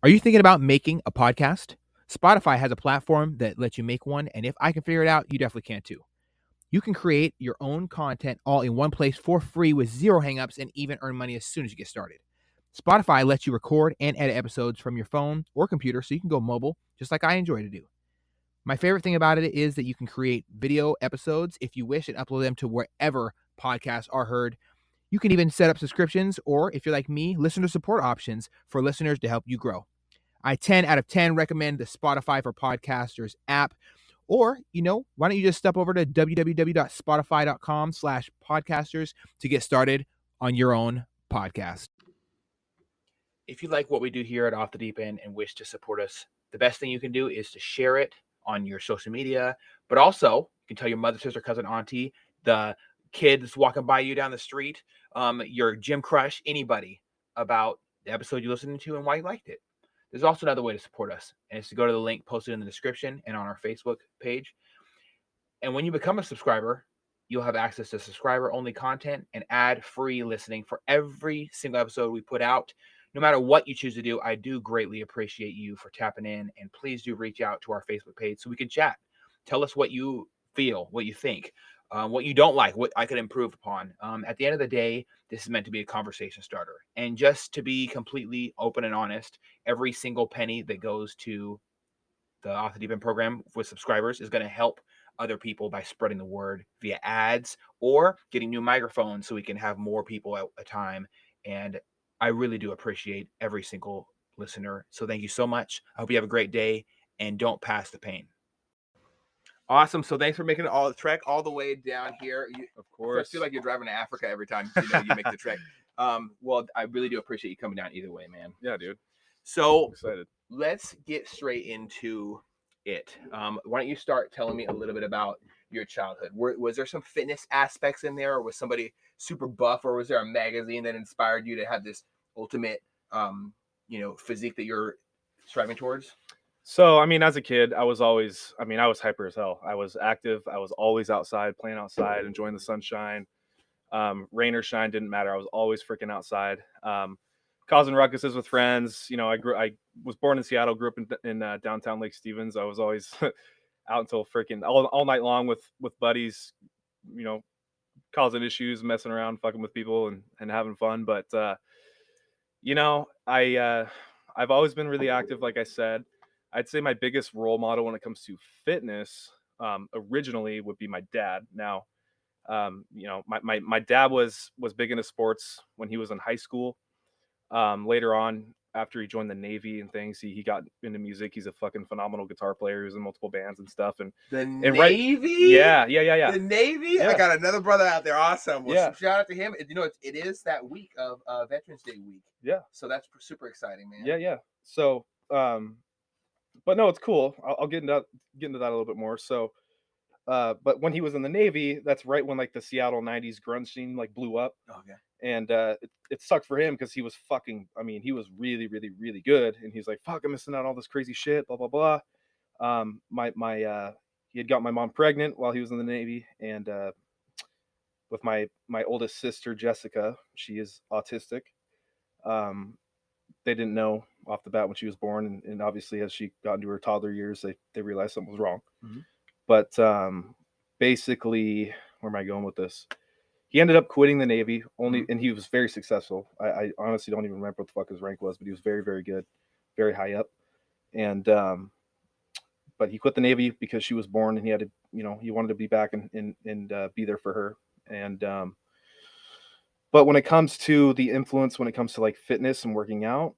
Are you thinking about making a podcast? Spotify has a platform that lets you make one, and if I can figure it out, you definitely can too. You can create your own content all in one place for free with zero hangups and even earn money as soon as you get started. Spotify lets you record and edit episodes from your phone or computer so you can go mobile, just like I enjoy to do. My favorite thing about it is that you can create video episodes if you wish and upload them to wherever podcasts are heard. You can even set up subscriptions, or if you're like me, listener support options for listeners to help you grow. I 10 out of 10 recommend the Spotify for Podcasters app. Or, why don't you just step over to www.spotify.com/podcasters to get started on your own podcast. If you like what we do here at Off the Deep End and wish to support us, the best thing you can do is to share it on your social media. But also, you can tell your mother, sister, cousin, auntie, the kid that's walking by you down the street, your gym crush, anybody about the episode you're listening to and why you liked it. There's also another way to support us, and it's to go to the link posted in the description and on our Facebook page. And when you become a subscriber, you'll have access to subscriber-only content and ad-free listening for every single episode we put out. No matter what you choose to do, I do greatly appreciate you for tapping in, and please do reach out to our Facebook page so we can chat. Tell us what you feel, what you think, what you don't like, what I could improve upon. At the end of the day, this is meant to be a conversation starter. And just to be completely open and honest, every single penny that goes to the Off the Deep End program with subscribers is going to help other people by spreading the word via ads or getting new microphones so we can have more people at a time. And I really do appreciate every single listener. So thank you so much. I hope you have a great day and don't pass the pain. Awesome. So thanks for making all the trek all the way down here. Of course. I feel like you're driving to Africa every time you make the trek. Well, I really do appreciate you coming down either way, man. Yeah, dude. So I'm excited. Let's get straight into it. Why don't you start telling me a little bit about your childhood? Was there some fitness aspects in there, or was somebody super buff, or was there a magazine that inspired you to have this ultimate, physique that you're striving towards? So, as a kid, I was hyper as hell. I was active. I was always outside, playing outside, enjoying the sunshine. Rain or shine, didn't matter. I was always freaking outside. Causing ruckuses with friends. I was born in Seattle, grew up in downtown Lake Stevens. I was always out until freaking all night long with buddies, causing issues, messing around, fucking with people and having fun. But, I've always been really active. Like I said, I'd say my biggest role model when it comes to fitness, originally would be my dad. Now, my dad was big into sports when he was in high school. Later on, after he joined the Navy and things, he got into music. He's a fucking phenomenal guitar player. He was in multiple bands and stuff. Navy? Yeah. The Navy? Yeah. I got another brother out there. Awesome. Well, yeah. Shout out to him. It is that week of Veterans Day week. Yeah. So that's super exciting, man. Yeah. So, but no, it's cool. I'll get into that a little bit more. So, but when he was in the Navy, that's right when like the Seattle '90s grunge scene like blew up. Okay. And it sucked for him because he was he was really, really, really good. And he's like, fuck, I'm missing out on all this crazy shit, blah, blah, blah. He had got my mom pregnant while he was in the Navy. And with my oldest sister, Jessica, she is autistic. They didn't know off the bat when she was born. And obviously, as she got into her toddler years, they realized something was wrong. Mm-hmm. But basically, where am I going with this? He ended up quitting the Navy and he was very successful. I honestly don't even remember what the fuck his rank was, but he was very, very good, very high up. And, but he quit the Navy because she was born and he had to, he wanted to be back and be there for her. And, but when it comes to the influence, when it comes to like fitness and working out,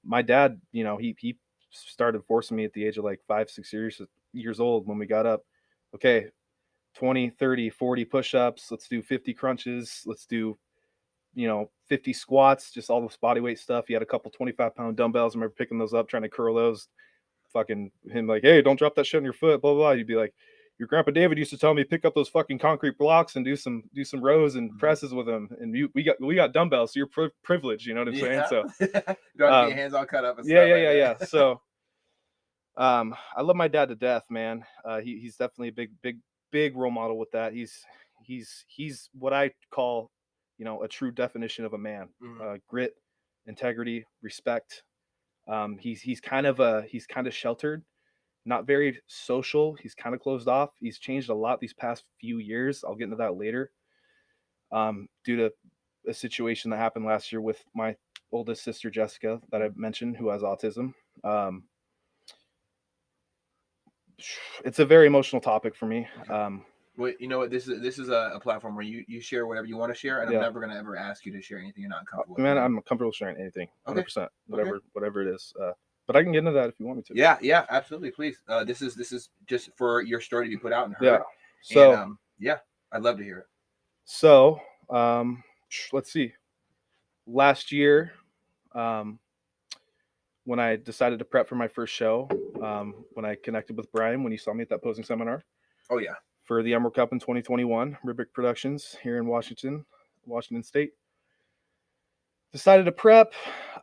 my dad, he started forcing me at the age of like 5-6 years old when we got up. Okay, 20, 30, 40 push-ups. Let's do 50 crunches. Let's do, 50 squats, just all this body weight stuff. He had a couple 25-pound dumbbells. I remember picking those up, trying to curl those. Fucking him like, hey, don't drop that shit on your foot, blah, blah, blah. You'd be like, your grandpa David used to tell me pick up those fucking concrete blocks and do some rows and presses with them. And we got dumbbells, so you're privileged. You know what I'm saying? So you don't have to get your hands all cut up and stuff. Yeah. So I love my dad to death, man. He's definitely a big role model with that. He's what I call, a true definition of a man. Mm-hmm. Grit, integrity, respect. He's kind of sheltered, not very social. He's kind of closed off. He's changed a lot these past few years. I'll get into that later. Due to a situation that happened last year with my oldest sister Jessica that I mentioned, who has autism. It's a very emotional topic for me. Well, you know what? This is a platform where you share whatever you want to share, and I'm never gonna ever ask you to share anything you're not comfortable with. Man, I'm comfortable sharing anything, 100%, Okay. whatever it is. But I can get into that if you want me to. Yeah, absolutely. Please. This is just for your story to be put out and heard. Yeah. So and, I'd love to hear it. So let's see. Last year, when I decided to prep for my first show, when I connected with Brian, when you saw me at that posing seminar. Oh yeah. For the Emerald Cup in 2021, Ribic Productions here in Washington State. Decided to prep.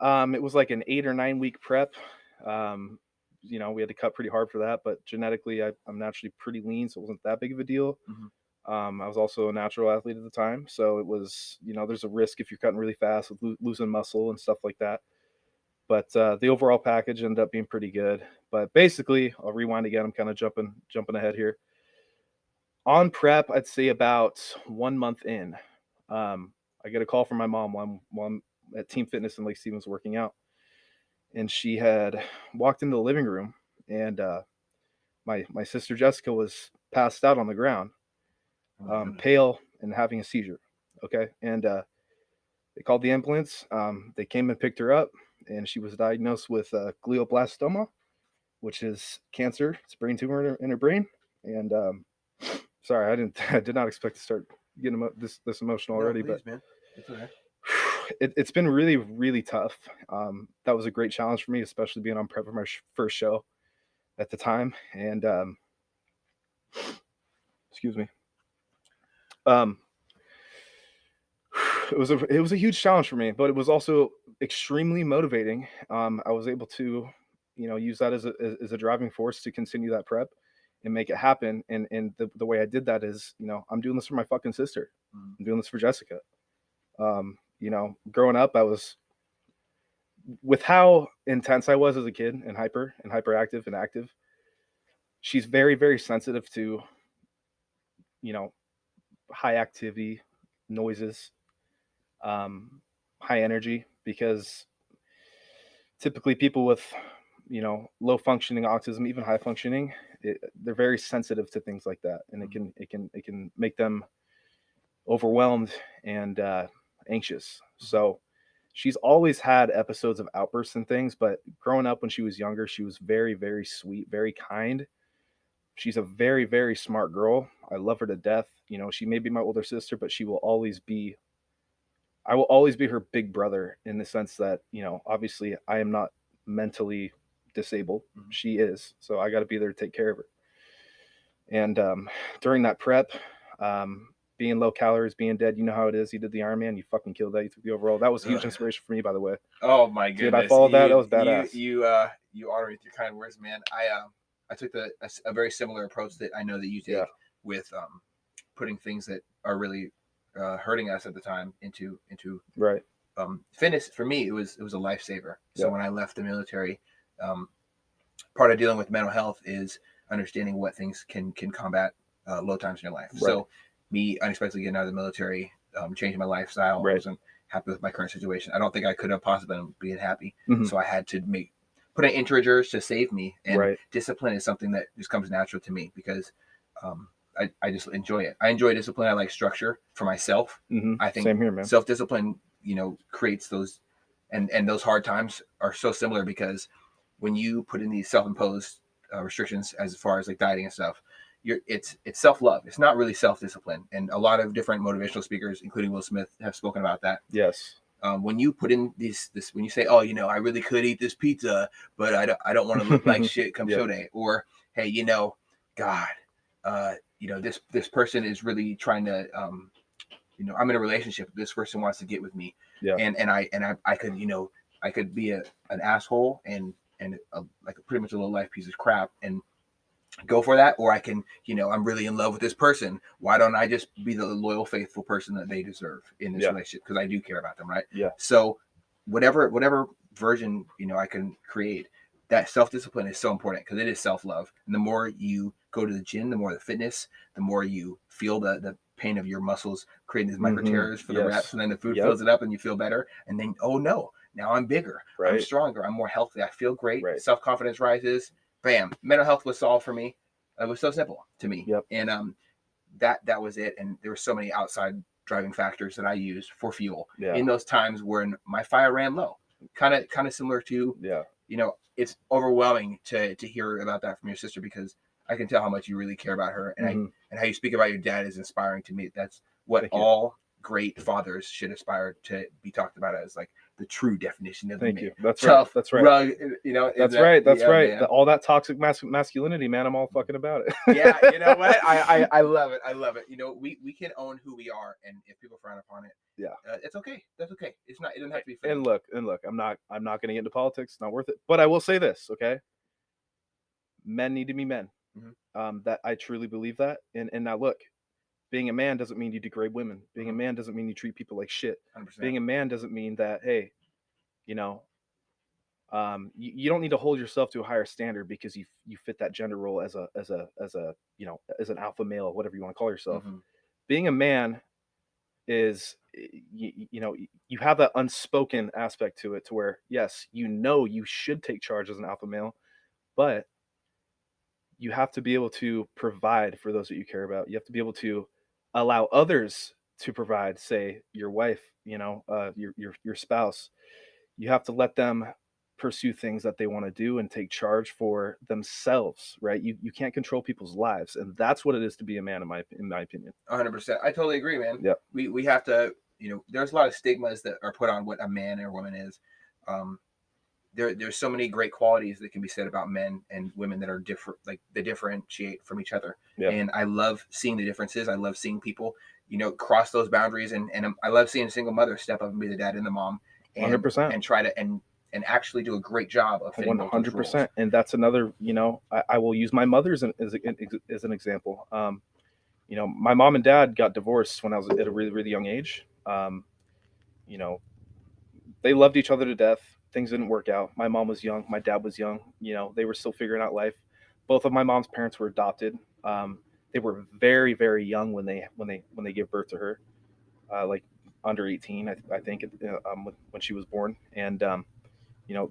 It was like an 8 or 9 week prep. We had to cut pretty hard for that, but genetically, I'm naturally pretty lean, so it wasn't that big of a deal. Mm-hmm. I was also a natural athlete at the time, so it was, there's a risk if you're cutting really fast with losing muscle and stuff like that. But the overall package ended up being pretty good. But basically, I'll rewind again. I'm kind of jumping ahead here. On prep, I'd say about 1 month in, I get a call from my mom while I'm at Team Fitness in Lake Stevens working out. And she had walked into the living room, and my sister Jessica was passed out on the ground, pale and having a seizure. Okay. And they called the ambulance. They came and picked her up, and she was diagnosed with glioblastoma, which is cancer. It's a brain tumor in her brain. And sorry, I did not expect to start getting this emotional already, please, but man. It's okay. It's been really, really tough. That was a great challenge for me, especially being on prep for my first show at the time. And excuse me. It was a huge challenge for me, but it was also extremely motivating. I was able to, use that as a driving force to continue that prep and make it happen. And the way I did that is, I'm doing this for my fucking sister. I'm doing this for Jessica. Growing up, I was, with how intense I was as a kid and hyperactive and active. She's very, very sensitive to, high activity, noises, high energy, because typically people with, low functioning autism, even high functioning, they're very sensitive to things like that. And it can make them overwhelmed and anxious. So she's always had episodes of outbursts and things, but growing up when she was younger, she was very, very sweet, very kind. She's a very, very smart girl. I love her to death. She may be my older sister, but I will always be her big brother, in the sense that, obviously I am not mentally disabled. Mm-hmm. She is. So I got to be there to take care of her. And during that prep, being low calories, being dead, you know how it is. You did the Ironman, you fucking killed that. You took the overall. That was a huge inspiration for me, by the way. Oh my goodness! Dude, I followed that. That was badass. You honor me with your kind words, man. I took a very similar approach that I know that you take with putting things that are really hurting us at the time into right. Fitness for me, it was a lifesaver. So when I left the military, part of dealing with mental health is understanding what things can combat low times in your life. Right. So me unexpectedly getting out of the military, changing my lifestyle. Right. I wasn't happy with my current situation. I don't think I could have possibly been happy. Mm-hmm. So I had to put in integers to save me. And discipline is something that just comes natural to me, because I just enjoy it. I enjoy discipline. I like structure for myself. Mm-hmm. I think same here, man. Self-discipline, creates those, and those hard times are so similar, because when you put in these self-imposed restrictions as far as like dieting and stuff, it's self-love. It's not really self-discipline. And a lot of different motivational speakers, including Will Smith, have spoken about that. Yes. When you put in this, when you say, oh, I really could eat this pizza, but I don't want to look like shit come show day. Or, hey, God, this person is really trying to, I'm in a relationship. This person wants to get with me. Yeah. And I could, I could be an asshole and like pretty much a low life piece of crap and go for that. Or I can, I'm really in love with this person. Why don't I just be the loyal, faithful person that they deserve in this relationship? Because I do care about them, right? Yeah. So whatever version, I can create. That self-discipline is so important because it is self-love. And the more you go to the gym, the more the fitness, the more you feel the pain of your muscles creating these micro tears for the reps, and then the food fills it up and you feel better. And then, oh no, now I'm bigger, I'm stronger, I'm more healthy, I feel great, self-confidence rises, bam, mental health was solved for me. It was so simple to me. And that was it. And there were so many outside driving factors that I used for fuel in those times when my fire ran low. Kind of similar to, it's overwhelming to hear about that from your sister, because I can tell how much you really care about her, and and how you speak about your dad is inspiring to me. That's what all great fathers should aspire to be talked about as, like, the true definition of Thank the you. That's tough, right. That's right. Rug, that's right. That's right. All that toxic masculinity, man. I'm all fucking about it. Yeah, you know what? I love it. I love it. We can own who we are, and if people frown upon it, it's okay. That's okay. It doesn't have to be. And look, I'm not going to get into politics. It's not worth it. But I will say this, okay? Men need to be men. That I truly believe that. And now look, being a man doesn't mean you degrade women. Being a man doesn't mean you treat people like shit. 100%. Being a man doesn't mean that, hey, you don't need to hold yourself to a higher standard because you fit that gender role as an alpha male, whatever you want to call yourself. Being a man is, you have that unspoken aspect to it, to where, yes, you should take charge as an alpha male, but you have to be able to provide for those that you care about. You have to be able to allow others to provide, say your wife, your spouse. You have to let them pursue things that they want to do and take charge for themselves, right? You can't control people's lives, and that's what it is to be a man, in my opinion. 100%. I totally agree, man. Yeah. We have to, there's a lot of stigmas that are put on what a man or woman is. There's so many great qualities that can be said about men and women that are different, like they differentiate from each other. And I love seeing the differences. I love seeing people, cross those boundaries, and I love seeing a single mother step up and be the dad and the mom, and 100%, and try to and actually do a great job of fitting 100%. And that's another, I will use my mother as an example. My mom and dad got divorced when I was at a really, really young age. They loved each other to death. Things didn't work out. My mom was young. My dad was young. They were still figuring out life. Both of my mom's parents were adopted. They were very, very young when they gave birth to her, like under 18, I think, when she was born. And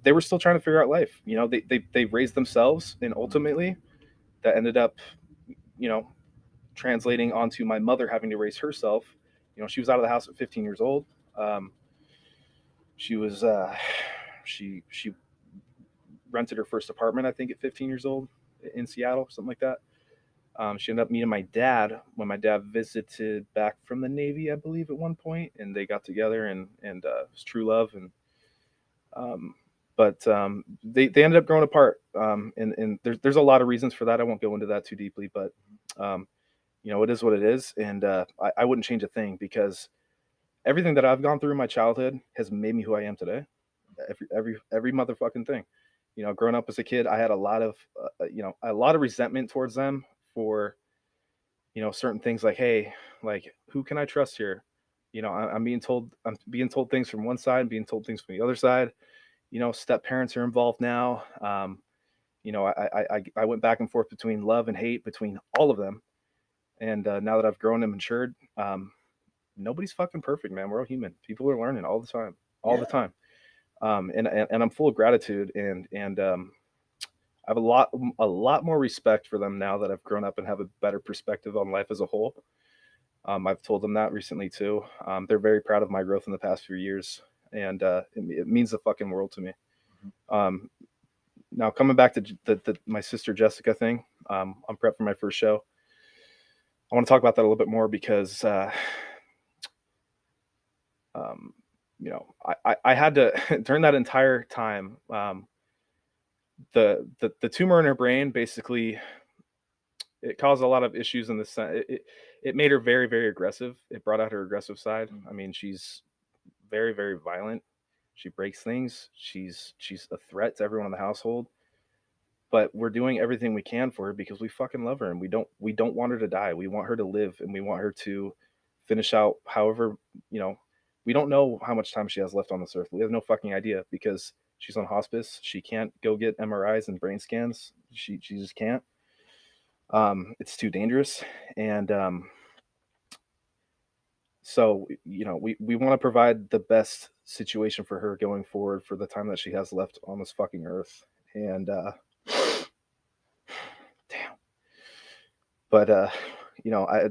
they were still trying to figure out life. They raised themselves, and ultimately that ended up, translating onto my mother having to raise herself. She was out of the house at 15 years old. She was she rented her first apartment, I think, at 15 years old in Seattle, something like that. She ended up meeting my dad when my dad visited back from the Navy, I believe, at one point, and they got together, and it was true love. And but they ended up growing apart, and there's a lot of reasons for that. I won't go into that too deeply, but it is what it is, and I wouldn't change a thing, because everything that I've gone through in my childhood has made me who I am today. Every motherfucking thing. Growing up as a kid, I had a lot of resentment towards them for, certain things, like, hey, like, who can I trust here? I'm being told things from one side and being told things from the other side. Step parents are involved now. I went back and forth between love and hate between all of them. And now that I've grown and matured, nobody's fucking perfect, man. We're all human. People are learning all the time, the time. And I'm full of gratitude, and I have a lot more respect for them now that I've grown up and have a better perspective on life as a whole. I've told them that recently too. They're very proud of my growth in the past few years, and it means the fucking world to me. Now, coming back to my sister Jessica thing, I'm prepped for my first show. I want to talk about that a little bit more, because I had to during that entire time, the tumor in her brain, basically, it caused a lot of issues in the sense. It made her very, very aggressive. It brought out her aggressive side. I mean, she's very, very violent. She breaks things. She's a threat to everyone in the household. But we're doing everything we can for her because we fucking love her, and we don't want her to die. We want her to live, and we want her to finish out however, we don't know how much time she has left on this earth. We have no fucking idea, because She's on hospice. She can't go get MRIs and brain scans. She just can't. It's too dangerous. And so, we want to provide the best situation for her going forward for the time that she has left on this fucking earth. And damn. But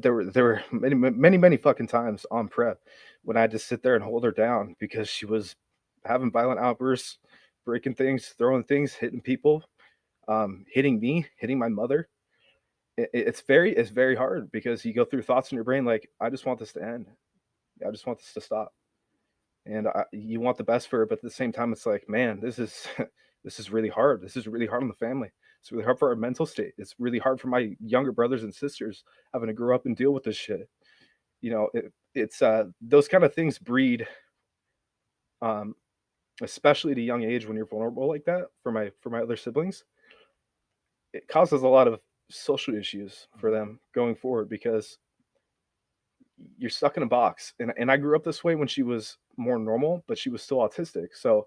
there were many fucking times on prep when I had to sit there and hold her down because she was having violent outbursts, breaking things, throwing things, hitting people, hitting me, hitting my mother. It's very hard because you go through thoughts in your brain like, I just want this to end. I just want this to stop. And you want the best for her, but at the same time, it's like, man, this is this is really hard. This is really hard on the family. It's really hard for our mental state. It's really hard for my younger brothers and sisters having to grow up and deal with this shit. It's those kind of things breed, especially at a young age when you're vulnerable like that. For my other siblings, it causes a lot of social issues for them going forward because you're stuck in a box. And I grew up this way when she was more normal, but she was still autistic. So,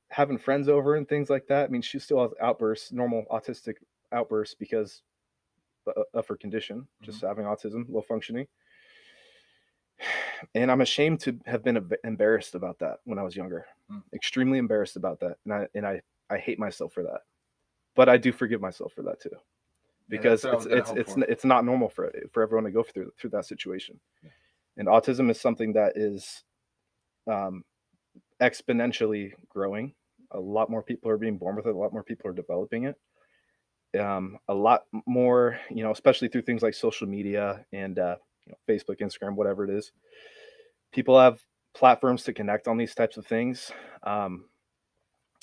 having friends over and things like that, I mean, she still has outbursts, normal autistic outbursts because of her condition, just having autism, low functioning. And I'm ashamed to have been embarrassed about that when I was younger, extremely embarrassed about that. And I hate myself for that, but I do forgive myself for that too. Because it's not normal for everyone to go through that situation. Yeah. And autism is something that is exponentially growing. A lot more people are being born with it. A lot more people are developing it. A lot more, especially through things like social media and Facebook, Instagram, whatever it is. People have platforms to connect on these types of things, and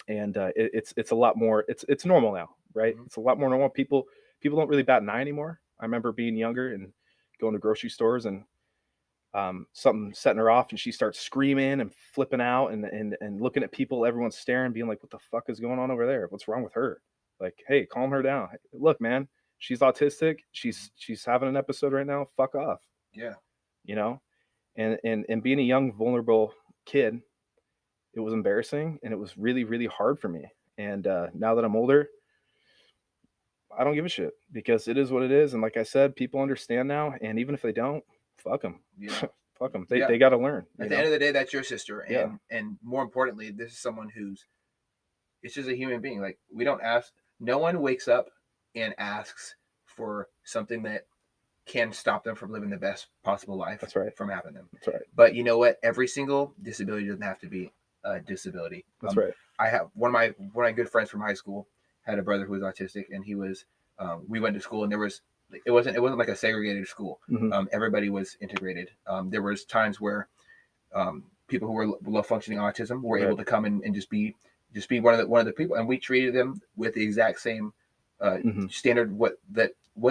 it's a lot more. It's normal now, right? Mm-hmm. It's a lot more normal. People don't really bat an eye anymore. I remember being younger and going to grocery stores and something setting her off and she starts screaming and flipping out and looking at people, everyone's staring, being like, what the fuck is going on over there? What's wrong with her? Like, hey, calm her down. Look, man, she's autistic. She's having an episode right now. Fuck off. Yeah. And being a young, vulnerable kid, it was embarrassing and it was really, really hard for me. And now that I'm older, I don't give a shit because it is what it is. And like I said, people understand now. And even if they don't, fuck them. Yeah. Fuck them. They got to learn. At the end of the day, that's your sister. And more importantly, this is someone it's just a human being. Like, we don't ask, no one wakes up and asks for something that can stop them from living the best possible life. That's right. From having them. That's right. But you know what? Every single disability doesn't have to be a disability. That's right. I have one of my good friends from high school had a brother who was autistic, and he was we went to school, and it wasn't like a segregated school. Mm-hmm. Everybody was integrated. There was times where people who were low functioning autism were able to come and just be one of the people, and we treated them with the exact same standard what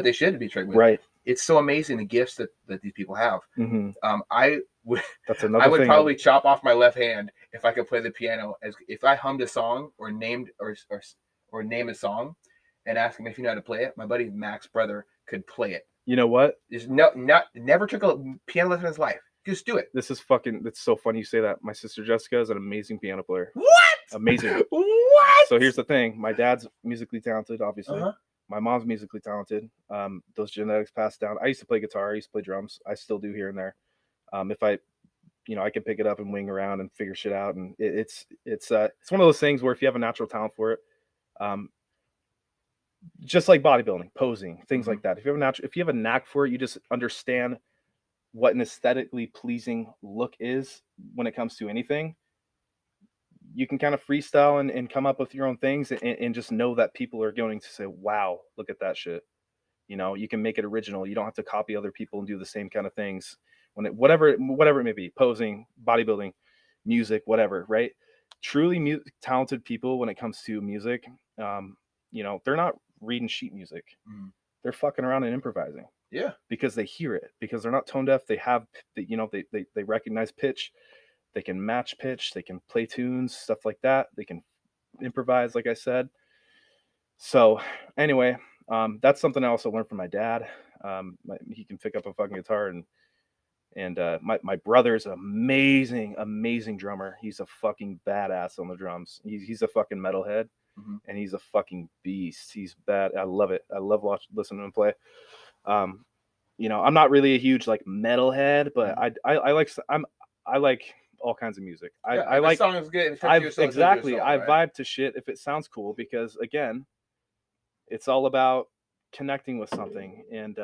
they should be treated with. Right. It's so amazing the gifts that these people have. Mm-hmm. I would thing probably chop off my left hand if I could play the piano, as if I hummed a song or named or name a song and ask him if you know how to play it. My buddy Mac's brother could play it. You know what? There's never took a piano lesson in his life. Just do it. It's so funny you say that. My sister Jessica is an amazing piano player. What? Amazing. What? So here's the thing. My dad's musically talented, obviously. Uh-huh. My mom's musically talented. Those genetics passed down. I used to play guitar. I used to play drums. I still do here and there. If I can pick it up and wing around and figure shit out. And it's one of those things where if you have a natural talent for it, just like bodybuilding, posing, things mm-hmm. like that. If you have a knack for it, you just understand what an aesthetically pleasing look is when it comes to anything. You can kind of freestyle and come up with your own things and just know that people are going to say, wow, look at that shit. You can make it original. You don't have to copy other people and do the same kind of things whatever it may be, posing, bodybuilding, music, whatever, right? Truly talented people when it comes to music, they're not reading sheet music. Mm. They're fucking around and improvising. Yeah. Because they hear it, because they're not tone deaf. They have, they recognize pitch. They can match pitch. They can play tunes, stuff like that. They can improvise, like I said. So anyway, that's something I also learned from my dad. He can pick up a fucking guitar And my brother is an amazing drummer. He's a fucking badass on the drums. He's a fucking metalhead, and he's a fucking beast. He's bad. I love it. I love listening to him play. You know, I'm not really a huge like metalhead, but I like all kinds of music. I like song is good. I vibe to shit if it sounds cool, because again, it's all about connecting with something. And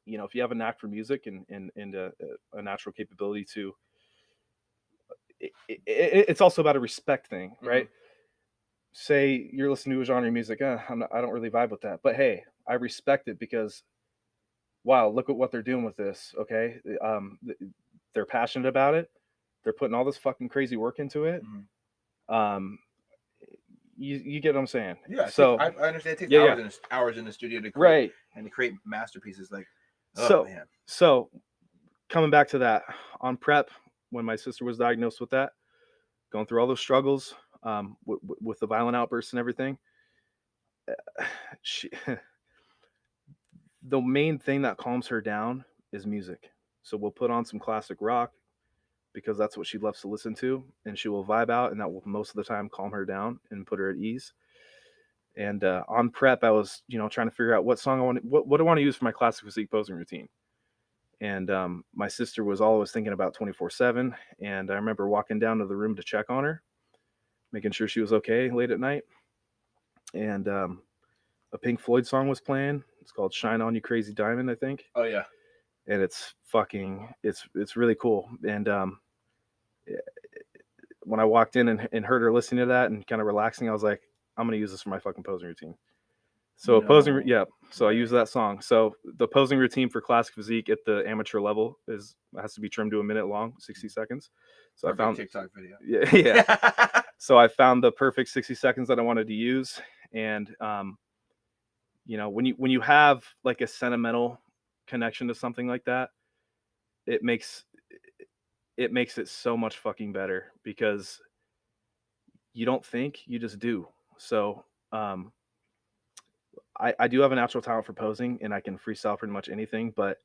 you know, if you have a knack for music and a natural capability to, it's also about a respect thing, right? Say you're listening to a genre of music, I don't really vibe with that, but hey, I respect it because, wow, look at what they're doing with this. Okay, they're passionate about it. They're putting all this fucking crazy work into it. You get what I'm saying? Yeah. So I understand. It takes hours in the studio to create, right, and to create masterpieces. Like, man. So coming back to that, on prep, when my sister was diagnosed with that, going through all those struggles, with the violent outbursts and everything, the main thing that calms her down is music. So we'll put on some classic rock because that's what she loves to listen to, and she will vibe out, and that will most of the time calm her down and put her at ease. And on prep, I was, you know, trying to figure out what song what do I want to use for my classic physique posing routine. And my sister was always thinking about 24/7. And I remember walking down to the room to check on her, making sure she was okay late at night. And a Pink Floyd song was playing. It's called "Shine On You Crazy Diamond," I think. Oh yeah. And it's really cool. And when I walked in and heard her listening to that and kind of relaxing, I was like, I'm gonna use this for my fucking posing routine. So I use that song. So the posing routine for classic physique at the amateur level has to be trimmed to a minute long, 60 seconds. So I found TikTok video. Yeah. So I found the perfect 60 seconds that I wanted to use. And you know, when you have like a sentimental connection to something like that, it makes it so much fucking better, because you don't think, you just do. So I do have a natural talent for posing, and I can freestyle pretty much anything, but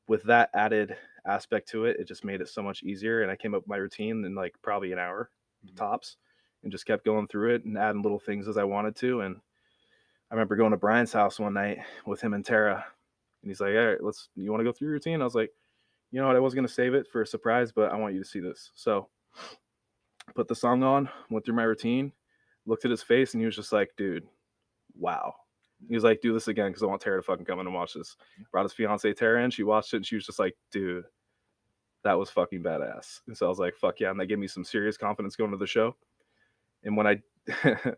with that added aspect to it, it just made it so much easier. And I came up with my routine in like probably an hour tops, and just kept going through it and adding little things as I wanted to. And I remember going to Brian's house one night with him and Tara, and he's like, all right, you want to go through your routine? I was like, you know what, I was going to save it for a surprise, but I want you to see this. So I put the song on, went through my routine, looked at his face, and he was just like, dude, wow. He was like, do this again, because I want Tara to fucking come in and watch this. Brought his fiance Tara in. She watched it, and she was just like, dude, that was fucking badass. And so I was like, fuck yeah. And that gave me some serious confidence going to the show. And when I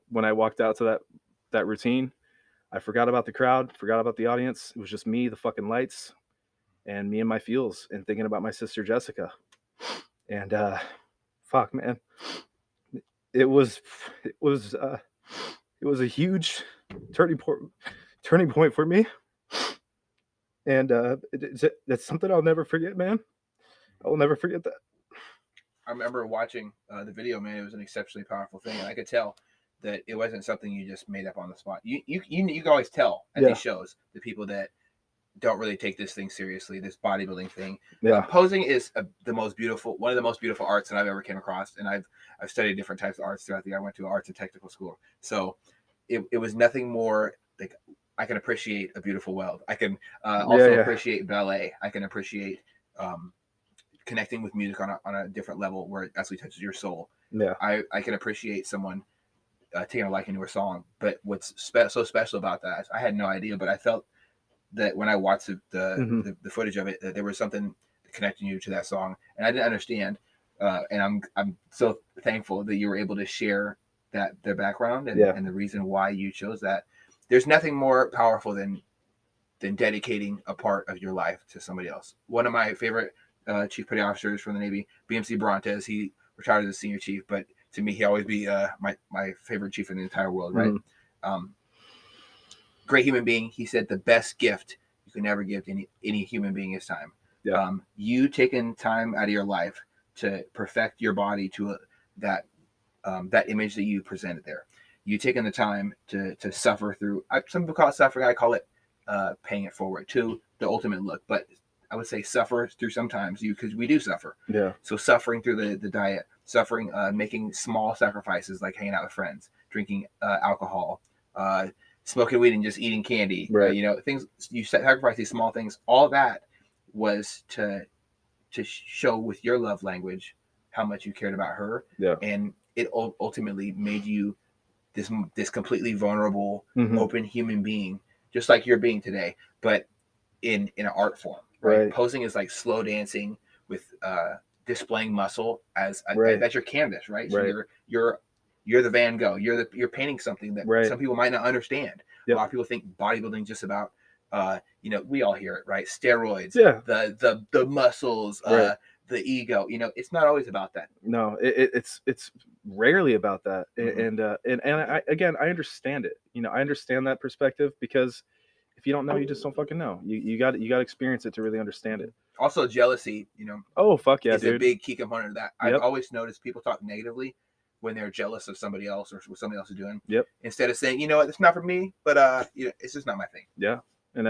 when I walked out to that routine, I forgot about the crowd, forgot about the audience. It was just me, the fucking lights, and me and my feels, and thinking about my sister Jessica. And fuck, man, it was a huge turning point for me. And it's something I'll never forget, man. I will never forget that. I remember watching the video, man. It was an exceptionally powerful thing, and I could tell that it wasn't something you just made up on the spot. You can always tell at these shows the people that don't really take this thing seriously, this bodybuilding thing. Posing is one of the most beautiful arts that I've ever came across, and I've studied different types of arts throughout the year. I went to arts and technical school, so it was nothing more like, I can appreciate a beautiful weld. I can also appreciate ballet. I can appreciate connecting with music on a different level where it actually touches your soul. Yeah, I can appreciate someone taking a liking to a song. But what's so special about that, I had no idea, but I felt that when I watched the footage of it, that there was something connecting you to that song, and I didn't understand. And I'm so thankful that you were able to share their background and the reason why you chose that. There's nothing more powerful than dedicating a part of your life to somebody else. One of my favorite chief petty officers from the Navy, BMC Brontes, he retired as a senior chief, but to me, he'll always be my favorite chief in the entire world, right? Great human being. He said the best gift you can ever give to any human being is time. You taking time out of your life to perfect your body to that image that you presented there. You taking the time to suffer through. Some people call it suffering. I call it paying it forward to the ultimate look. But I would say suffer through sometimes because we do suffer. Yeah. So suffering through the diet, suffering, making small sacrifices like hanging out with friends, drinking alcohol, smoking weed and just eating candy. Right. Things you sacrifice these small things. All that was to show with your love language how much you cared about her. Yeah. And it ultimately made you this completely vulnerable, Mm-hmm. open human being, just like you're being today, but in an art form. Right. Posing is like slow dancing with displaying muscle as that's your canvas, right? So you're the Van Gogh. You're painting something that some people might not understand. Yep. A lot of people think bodybuilding is just about we all hear it, right? Steroids, the muscles, the ego. It's not always about that. No, it's rarely about that. Mm-hmm. And I understand it. I understand that perspective, because if you don't know, you just don't fucking know. You got to experience it to really understand it. Also, jealousy, Oh, fuck yeah, is dude. a big key component of that. Yep. I've always noticed people talk negatively when they're jealous of somebody else or what somebody else is doing. Yep. Instead of saying, what, it's not for me, but it's just not my thing. Yeah. And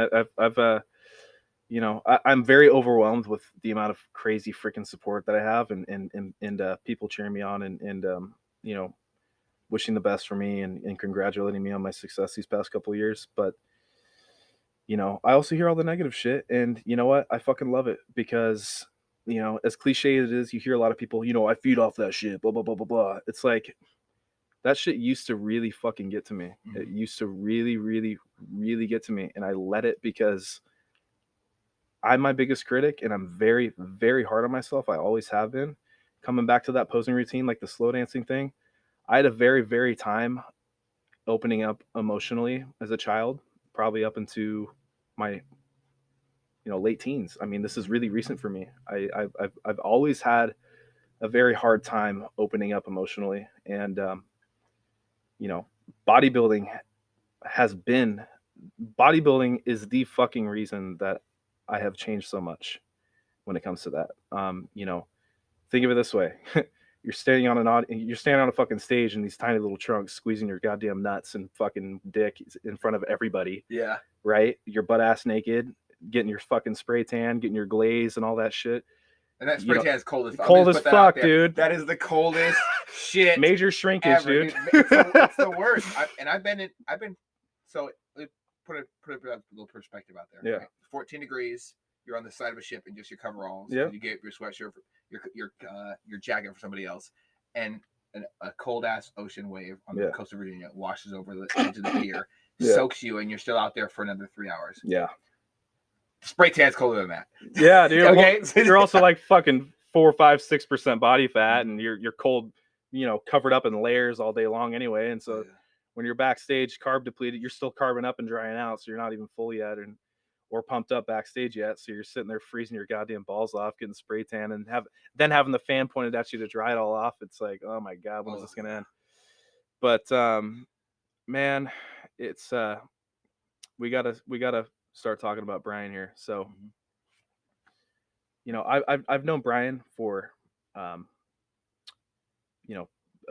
I'm very overwhelmed with the amount of crazy freaking support that I have, and people cheering me on and wishing the best for me and congratulating me on my success these past couple of years. But I also hear all the negative shit, and you know what? I fucking love it, because as cliche as it is, you hear a lot of people, I feed off that shit, blah blah blah blah blah. It's like that shit used to really fucking get to me. Mm-hmm. It used to really, really, really get to me, and I let it, because I'm my biggest critic, and I'm very, very hard on myself. I always have been. Coming back to that posing routine, like the slow dancing thing, I had a very, very time opening up emotionally as a child, probably up into my late teens. I mean, this is really recent for me. I've always had a very hard time opening up emotionally, and bodybuilding is the fucking reason that I have changed so much when it comes to that. Think of it this way. You're standing on a fucking stage in these tiny little trunks, squeezing your goddamn nuts and fucking dick in front of everybody. Yeah. Right? You're butt ass naked, getting your fucking spray tan, getting your glaze and all that shit. And that spray tan is cold as fuck. Cold as fuck, dude. That is the coldest shit. Major shrinkage, ever, dude. It's the worst. So put a little perspective out there. Yeah. Right? 14 degrees. You're on the side of a ship in just your coveralls. Yeah. You get your sweatshirt, your jacket for somebody else, and a cold ass ocean wave on the coast of Virginia washes over the edge of the pier, soaks you, and you're still out there for another 3 hours. Yeah. Spray tan's colder than that. Yeah, dude. Okay. Well, you're also like fucking 4, 5, 6% body fat, and you're cold, covered up in layers all day long anyway. And so when you're backstage carb depleted, you're still carbing up and drying out, so you're not even full yet or pumped up backstage yet. So you're sitting there freezing your goddamn balls off, getting spray tan, and having the fan pointed at you to dry it all off. It's like, oh my God, when is this gonna end? But man, it's we gotta start talking about Brian here. So I've known Brian for a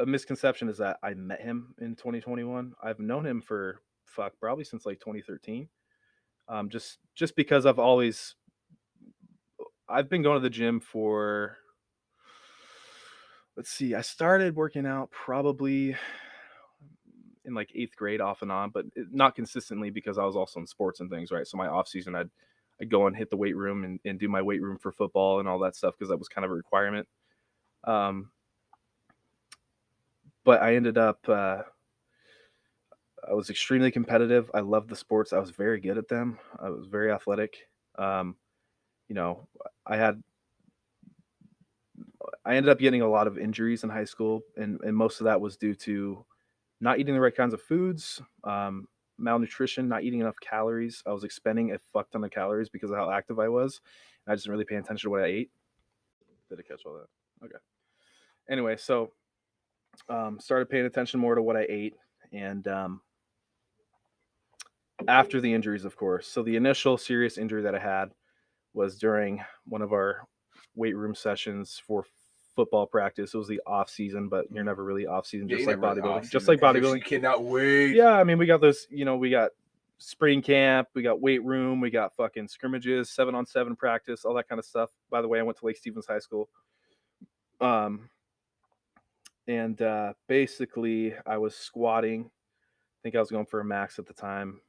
misconception is that I met him in 2021. I've known him for probably since like 2013. Just because I've been going to the gym for, let's see, I started working out probably in like 8th grade off and on, but not consistently, because I was also in sports and things, right? So my off season, I'd go and hit the weight room and do my weight room for football and all that stuff, because that was kind of a requirement. But I ended up, I was extremely competitive. I loved the sports. I was very good at them. I was very athletic. I ended up getting a lot of injuries in high school, and most of that was due to not eating the right kinds of foods, malnutrition, not eating enough calories. I was expending a fuck ton of calories because of how active I was. And I just didn't really pay attention to what I ate. Did I catch all that? Okay. Anyway, so started paying attention more to what I ate, and after the injuries, of course. So the initial serious injury that I had was during one of our weight room sessions for football practice. It was the off season, but you're never really off season, just like bodybuilding. Just like bodybuilding. You cannot wait. Yeah, I mean, we got those, we got spring camp, we got weight room, we got fucking scrimmages, 7-on-7 practice, all that kind of stuff. By the way, I went to Lake Stevens High School. And basically I was squatting. I think I was going for a max at the time.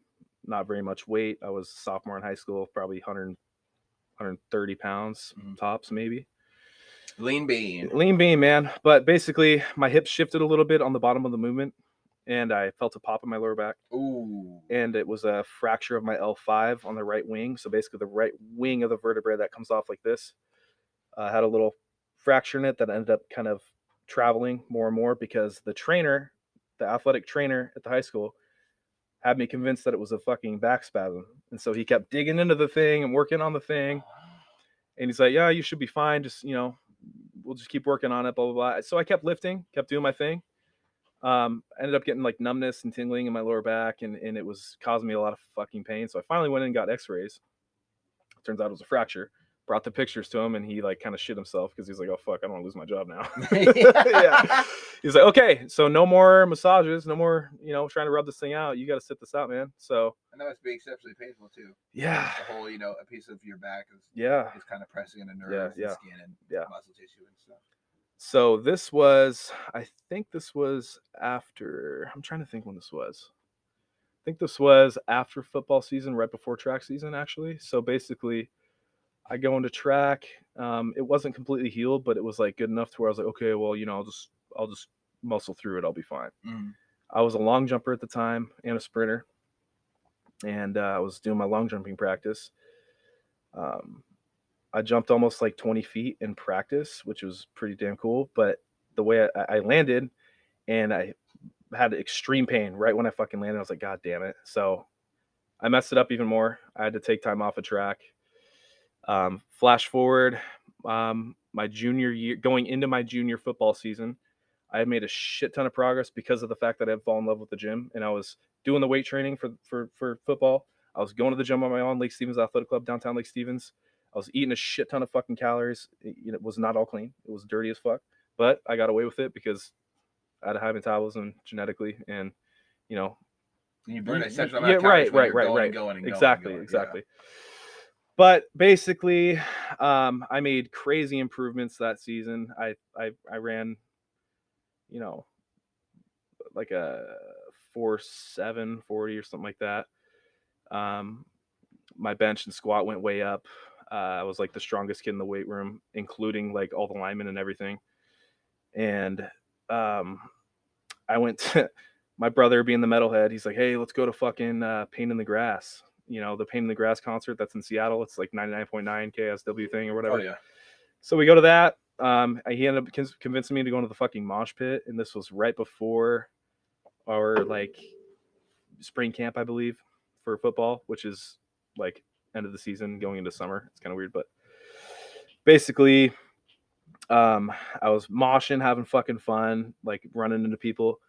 Not very much weight. I was a sophomore in high school, probably 100, 130 pounds tops, maybe. Lean bean, man. But basically, my hips shifted a little bit on the bottom of the movement, and I felt a pop in my lower back. Ooh. And it was a fracture of my L5 on the right wing. So basically, the right wing of the vertebrae that comes off like this had a little fracture in it that ended up kind of traveling more and more because the athletic trainer at the high school, had me convinced that it was a fucking back spasm. And so he kept digging into the thing and working on the thing. And he's like, yeah, you should be fine. Just, we'll just keep working on it, blah, blah, blah. So I kept lifting, kept doing my thing. Ended up getting like numbness and tingling in my lower back, and it was causing me a lot of fucking pain. So I finally went in and got x-rays. Turns out it was a fracture. Brought the pictures to him, and he like kind of shit himself because he's like, oh fuck, I don't want to lose my job now. Yeah. He's like, okay, so no more massages, no more, trying to rub this thing out. You got to sit this out, man. So I know it's be exceptionally painful too. Yeah. The whole, a piece of your back is kind of pressing in the nerves and skin and muscle tissue and stuff. So I think this was after, I'm trying to think when this was. I think this was after football season, right before track season, actually. So basically, I go into track. It wasn't completely healed, but it was like good enough to where I was like, okay, well, I'll just muscle through it. I'll be fine. I was a long jumper at the time and a sprinter, and I was doing my long jumping practice. I jumped almost like 20 feet in practice, which was pretty damn cool. But the way I landed, and I had extreme pain right when I fucking landed. I was like, God damn it. So I messed it up even more. I had to take time off of track. Flash forward, my junior year, going into my junior football season, I had made a shit ton of progress because of the fact that I had fallen in love with the gym, and I was doing the weight training for football. I was going to the gym on my own, Lake Stevens Athletic Club, downtown Lake Stevens. I was eating a shit ton of fucking calories. It was not all clean. It was dirty as fuck, but I got away with it because I had a high metabolism genetically, and you burn a certain amount of calories going. Exactly. But basically, I made crazy improvements that season. I ran, like a 4.7 40 or something like that. My bench and squat went way up. I was like the strongest kid in the weight room, including like all the linemen and everything. And I went to my brother, being the metalhead. He's like, hey, let's go to fucking Pain in the Grass. The Pain in the Grass concert that's in Seattle. It's like 99.9 KSW thing or whatever. Oh, yeah. So we go to that. He ended up convincing me to go into the fucking mosh pit. And this was right before our like spring camp, I believe, for football, which is like end of the season going into summer. It's kind of weird, but basically, I was moshing, having fucking fun, like running into people.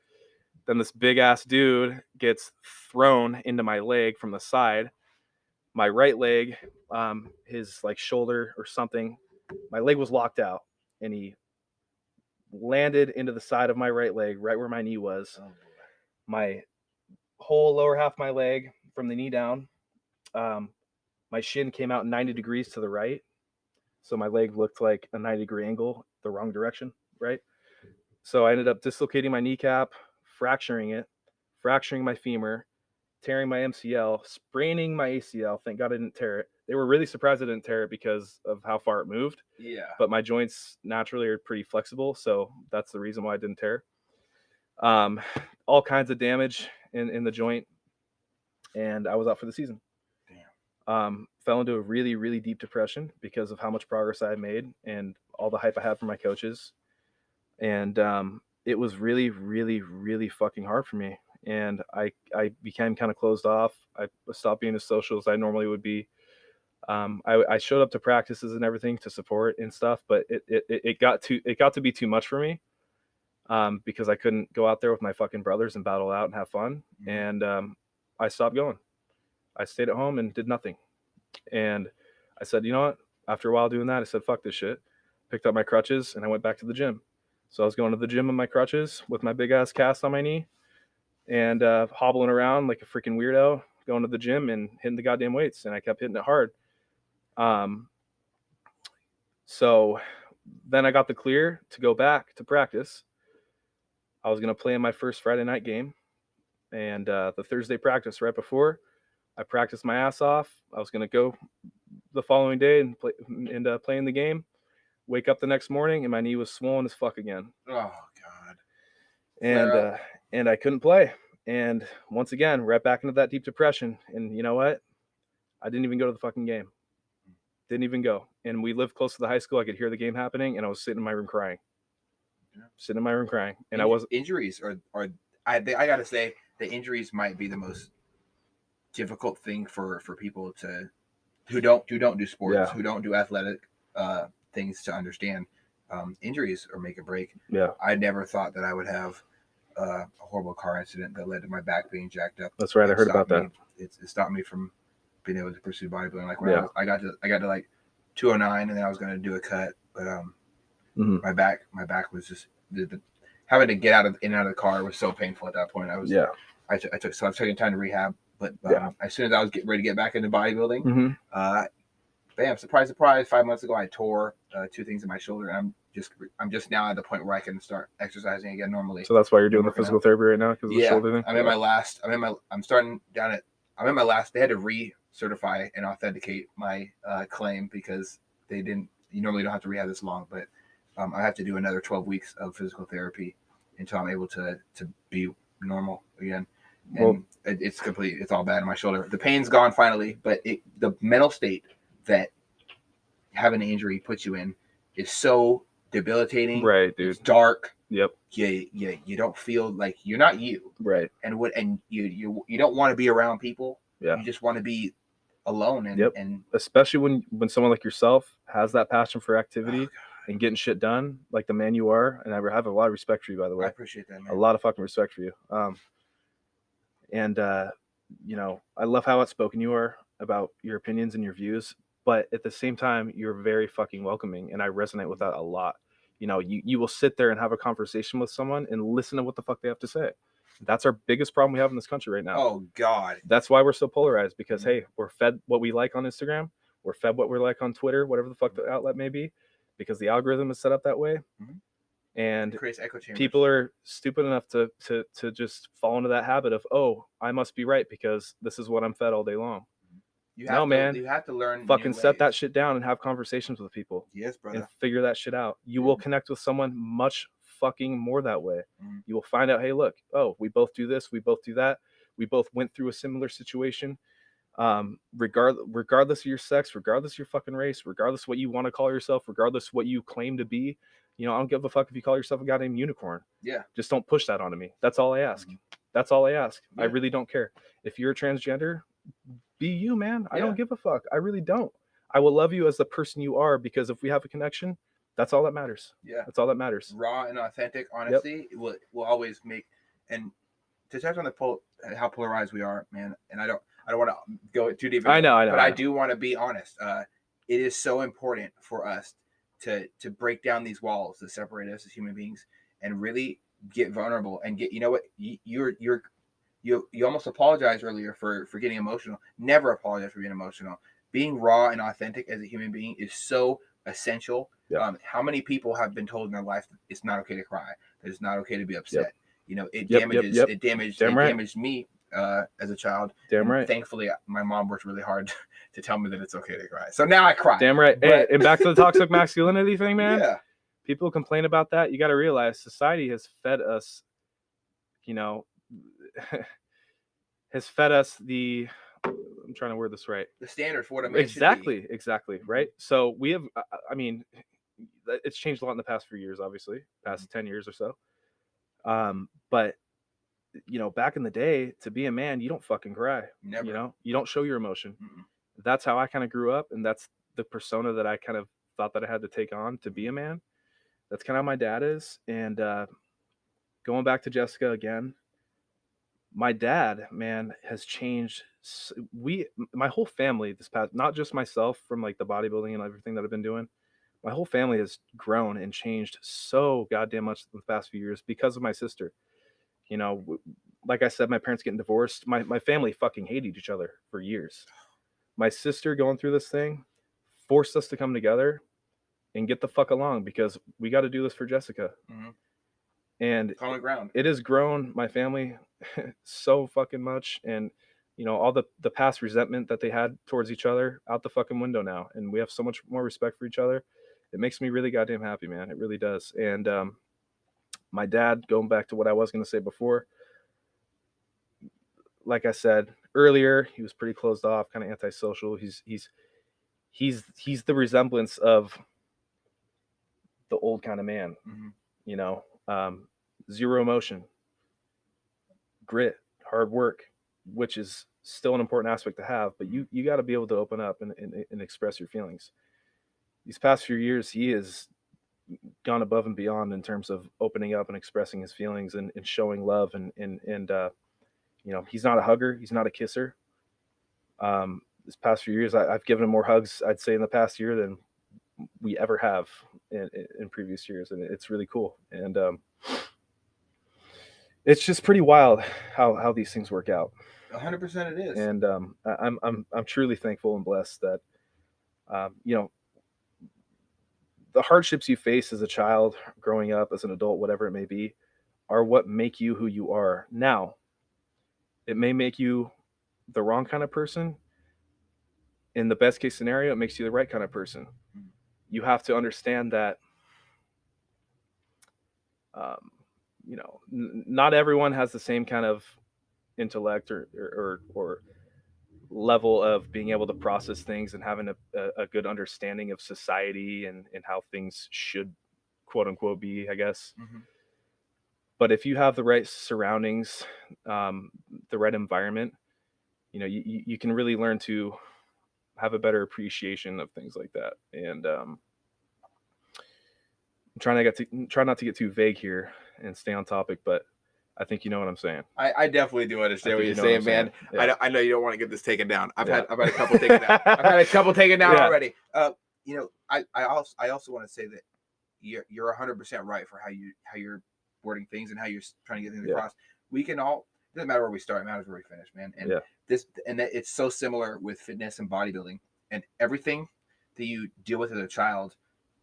Then this big ass dude gets thrown into my leg from the side. My right leg, his like shoulder or something, my leg was locked out, and he landed into the side of my right leg, right where my knee was. My whole lower half of my leg from the knee down, my shin came out 90 degrees to the right. So my leg looked like a 90-degree angle, the wrong direction, right? So I ended up dislocating my kneecap, fracturing it, fracturing my femur, tearing my MCL, spraining my ACL. Thank God I didn't tear it. They were really surprised I didn't tear it because of how far it moved. Yeah. But my joints naturally are pretty flexible, so that's the reason why I didn't tear. All kinds of damage in the joint, and I was out for the season. Damn. Fell into a really, really deep depression because of how much progress I had made and all the hype I had from my coaches. And it was really, really, really fucking hard for me. And I became kind of closed off. I stopped being as social as I normally would be. I showed up to practices and everything to support and stuff, but it got to be too much for me, because I couldn't go out there with my fucking brothers and battle out and have fun. Mm-hmm. And I stopped going. I stayed at home and did nothing. And I said, you know what? After a while doing that, I said, fuck this shit. Picked up my crutches and I went back to the gym. So I was going to the gym in my crutches with my big ass cast on my knee and hobbling around like a freaking weirdo going to the gym and hitting the goddamn weights, and I kept hitting it hard. So then I got the clear to go back to practice. I was going to play in my first Friday night game, and the Thursday practice right before, I practiced my ass off. I was going to go the following day and play in the game. Wake up the next morning, and my knee was swollen as fuck again. Oh God! And I couldn't play. And once again, right back into that deep depression. And you know what? I didn't even go to the fucking game. Didn't even go. And we lived close to the high school. I could hear the game happening, and I was sitting in my room crying. Sitting in my room crying. And I wasn't. Injuries I gotta say, the injuries might be the most difficult thing for people to who don't do sports, who don't do athletic things to understand. Injuries or make or break. Yeah. I never thought that I would have a horrible car incident that led to my back being jacked up. That's right. I heard about that. It stopped me from being able to pursue bodybuilding. Like when I got to like 209, and then I was going to do a cut, but my back was just having to get out of the car was so painful at that point. I took taking time to rehab, but as soon as I was getting ready to get back into bodybuilding, bam, surprise, 5 months ago I tore 2 things in my shoulder, and I'm just now at the point where I can start exercising again normally. So that's why you're doing the physical therapy right now, because of the shoulder thing? I'm in my last. They had to recertify and authenticate my claim because they didn't. You normally don't have to rehab this long, but I have to do another 12 weeks of physical therapy until I'm able to be normal again. And it's all bad in my shoulder. The pain's gone finally, but the mental state that having an injury puts you in is so debilitating. Right, dude. It's dark. Yep. You don't feel like you're not you. Right. And you don't want to be around people. Yeah. You just want to be alone. And especially when someone like yourself has that passion for activity and getting shit done, like the man you are. And I have a lot of respect for you, by the way. I appreciate that, man. A lot of fucking respect for you. I love how outspoken you are about your opinions and your views, but at the same time, you're very fucking welcoming, and I resonate with that a lot. You will sit there and have a conversation with someone and listen to what the fuck they have to say. That's our biggest problem we have in this country right now. Oh God. That's why we're so polarized, because hey, we're fed what we like on Instagram, we're fed what we like on Twitter, whatever the fuck the outlet may be, because the algorithm is set up that way. And people are stupid enough to just fall into that habit of, oh, I must be right because this is what I'm fed all day long. You have to learn. Fucking set that shit down and have conversations with people. Yes, brother. And figure that shit out. You will connect with someone much fucking more that way. You will find out, hey, look, oh, we both do this, we both do that. We both went through a similar situation. Regardless of your sex, regardless of your fucking race, regardless of what you want to call yourself, regardless of what you claim to be, I don't give a fuck if you call yourself a goddamn unicorn. Yeah. Just don't push that onto me. That's all I ask. That's all I ask. Yeah. I really don't care. If you're a transgender, be you, man. I don't give a fuck. I really don't. I will love you as the person you are, because if we have a connection, that's all that matters. Yeah. That's all that matters. Raw and authentic honesty will always make, and to touch on how polarized we are, man, and I don't want to go too deep. I know. But I do want to be honest. It is so important for us to break down these walls that separate us as human beings and really get vulnerable and get, you know what, you almost apologized earlier for getting emotional. Never apologize for being emotional. Being raw and authentic as a human being is so essential. Yeah. How many people have been told in their life that it's not okay to cry, that it's not okay to be upset? Yep. It damaged me as a child. Damn right. Thankfully, my mom worked really hard to tell me that it's okay to cry. So now I cry. Damn right. But, and back to the toxic masculinity thing, man. Yeah. People complain about that. You got to realize society has fed us, has fed us the, I'm trying to word this right, the standard for what it makes. Exactly. Right. So we have, it's changed a lot in the past few years, obviously, past 10 years or so. But back in the day, to be a man, you don't fucking cry. Never. You don't show your emotion. That's how I kind of grew up, and that's the persona that I kind of thought that I had to take on to be a man. That's kind of how my dad is. And going back to Jessica again, my dad, man, has changed. My whole family this past, not just myself from like the bodybuilding and everything that I've been doing, my whole family has grown and changed so goddamn much in the past few years because of my sister. like I said, my parents getting divorced. My family fucking hated each other for years. My sister going through this thing forced us to come together and get the fuck along, because we got to do this for Jessica. Mm-hmm. And common ground. It has grown my family so fucking much. And, you know, all the past resentment that they had towards each other out the fucking window now. And we have so much more respect for each other. It makes me really goddamn happy, man. It really does. And my dad, going back to what I was going to say before, like I said earlier, he was pretty closed off, kind of antisocial. He's the resemblance of the old kind of man, Mm-hmm. you know, zero emotion, grit, hard work, which is still an important aspect to have, but you got to be able to open up and express your feelings. These past few years, he has gone above and beyond in terms of opening up and expressing his feelings and showing love. And you know, he's not a hugger. He's not a kisser. This past few years, I've given him more hugs, I'd say, in the past year than we ever have in previous years. And it's really cool. And it's just pretty wild how these things work out. 100% it is. And I'm truly thankful and blessed that, you know, the hardships you face as a child, growing up, as an adult, whatever it may be, are what make you who you are now. It may make you the wrong kind of person. In the best case scenario, it makes you the right kind of person. You have to understand that, you know, not everyone has the same kind of intellect or level of being able to process things and having a good understanding of society and how things should, quote unquote, be, I guess. Mm-hmm. But if you have the right surroundings, the right environment, you know, you can really learn to have a better appreciation of things like that. And I'm try not to get too vague here and stay on topic, but I think you know what I'm saying. I definitely do understand what you're saying, man. Yeah. I know you don't want to get this taken down. I've had a couple taken down. I've had a couple taken down already. You know, I also want to say that you're 100% right for how you're wording things and how you're trying to get things across. We can all, it doesn't matter where we start, it matters where we finish, man. And it's so similar with fitness and bodybuilding, and everything that you deal with as a child,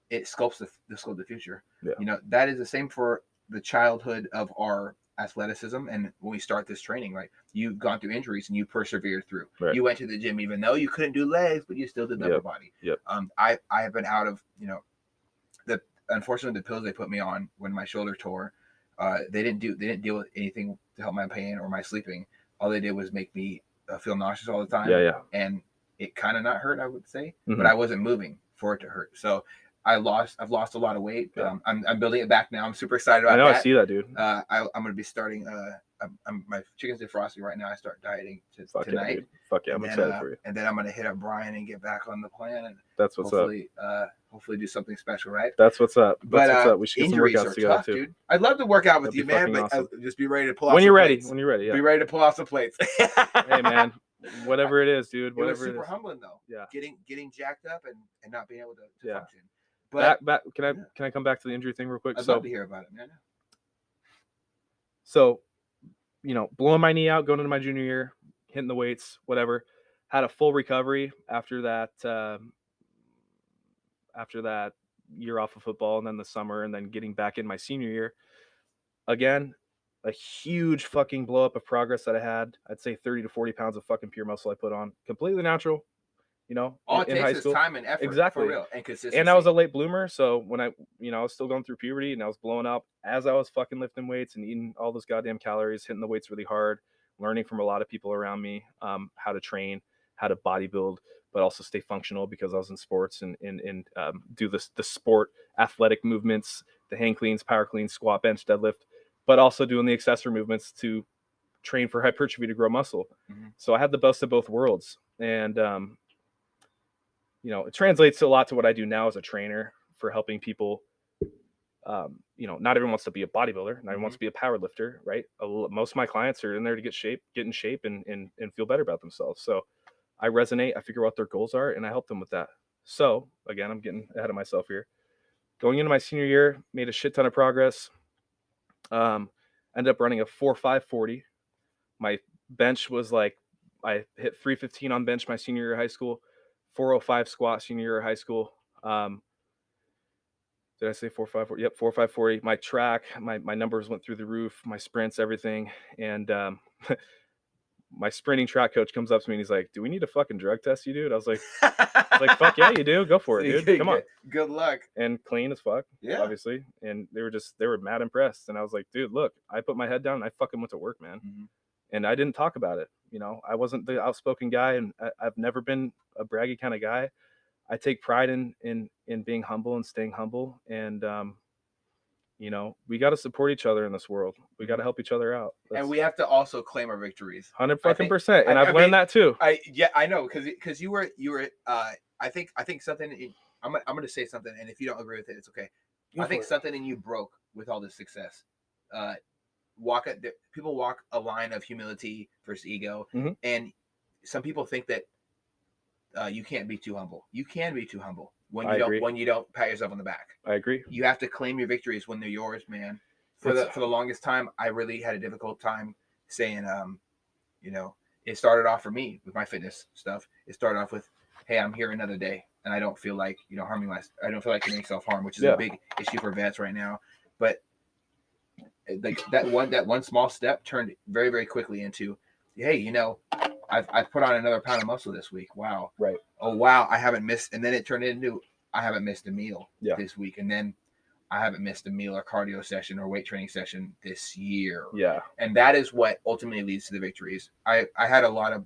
it sculpts the future. Yeah. You know, that is the same for the childhood of our athleticism. And when we start this training, like, you've gone through injuries and you persevered through. Right. You went to the gym even though you couldn't do legs, but you still did the upper body. Yep. I have been out of, you know, unfortunately the pills they put me on when my shoulder tore, they didn't deal with anything to help my pain or my sleeping. All they did was make me feel nauseous all the time. And it kind of not hurt, I would say, but I wasn't moving for it to hurt. So I've lost a lot of weight. I'm building it back now. I'm super excited about that. I see that, dude. I'm going to be starting. My chicken's defrosting right now. I start dieting tonight. Yeah, fuck yeah, I'm excited for you. And then I'm going to hit up Brian and get back on the plan. And that's what's hopefully, hopefully do something special, right? That's what's up. But what's up. We should get some workouts together tough, too. Dude. I'd love to work out with you, man. But awesome. Just be ready to pull off when some you're ready. plates. When you're ready, yeah. Be ready to pull off some plates. Hey, man. Whatever it is, dude. Whatever it was super humbling though. Yeah. Getting jacked up and not being able to function. But back. Can I come back to the injury thing real quick? I'd love to hear about it, man. So, you know, blowing my knee out, going into my junior year, hitting the weights, whatever. Had a full recovery after that year off of football, and then the summer, and then getting back in my senior year. Again, a huge fucking blow up of progress that I had. I'd say 30 to 40 pounds of fucking pure muscle I put on. Completely natural, you know, all in it high takes school. Is time and effort. Exactly. For real, and consistency. And I was a late bloomer, so when I was still going through puberty and I was blowing up as I was fucking lifting weights and eating all those goddamn calories, hitting the weights really hard, learning from a lot of people around me, how to train, how to bodybuild, but also stay functional because I was in sports and do the sport athletic movements, the hang cleans, power cleans, squat, bench, deadlift, but also doing the accessory movements to train for hypertrophy to grow muscle. Mm-hmm. So I had the best of both worlds. And, you know, it translates to a lot to what I do now as a trainer for helping people. You know, not everyone wants to be a bodybuilder. Not everyone wants to be a power lifter, right? Most of my clients are in there to get in shape and feel better about themselves. So I resonate, I figure out what their goals are, and I help them with that. So again, I'm getting ahead of myself here. Going into my senior year, made a shit ton of progress. Ended up running a 4.5 40 My bench was like, I hit 315 on bench my senior year of high school, 405 squat senior year of high school. Did I say 454? Yep, 4540. My track, my numbers went through the roof, my sprints, everything. And my sprinting track coach comes up to me and he's like, "Do we need a fucking drug test you, dude?" I was like, "Fuck yeah, you do. Go for it, dude. Come on." Good luck. And clean as fuck, Yeah. obviously. And they were mad impressed. And I was like, "Dude, look, I put my head down and I fucking went to work, man." Mm-hmm. And I didn't talk about it. I wasn't the outspoken guy, and I've never been a braggy kind of guy. I take pride in being humble and staying humble. And we got to support each other in this world. We got to help each other out. And we have to also claim our victories. 100%. And I've learned that too. I know, because you were. I think something. I'm going to say something, and if you don't agree with it, it's okay. I think something in you broke with all this success. People walk a line of humility versus ego, mm-hmm. and some people think that you can't be too humble. You can be too humble when you don't pat yourself on the back. I agree. You have to claim your victories when they're yours, man. For the longest time, I really had a difficult time saying, it started off for me with my fitness stuff. It started off with, "Hey, I'm here another day, and I don't feel like harming myself. I don't feel like committing self-harm," which is a big issue for vets right now. But like that one small step turned very, very quickly into, "Hey, I've put on another pound of muscle this week. Wow. Right. Oh, wow. I haven't missed." And then it turned into, "I haven't missed a meal this week." And then, "I haven't missed a meal or cardio session or weight training session this year." Yeah. And that is what ultimately leads to the victories. I had a lot of,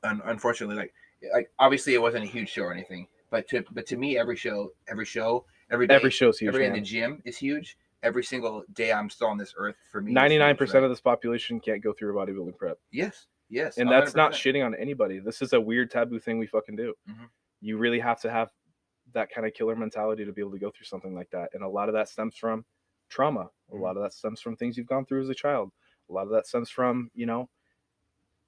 unfortunately, like obviously it wasn't a huge show or anything, but to me, every show, every day, every show's huge. Every day in the gym is huge. Every single day I'm still on this earth, for me, 99% of this population can't go through a bodybuilding prep. Yes. And 100%. That's not shitting on anybody. This is a weird taboo thing we fucking do. Mm-hmm. You really have to have that kind of killer mentality to be able to go through something like that. And a lot of that stems from trauma. A lot of that stems from things you've gone through as a child. A lot of that stems from,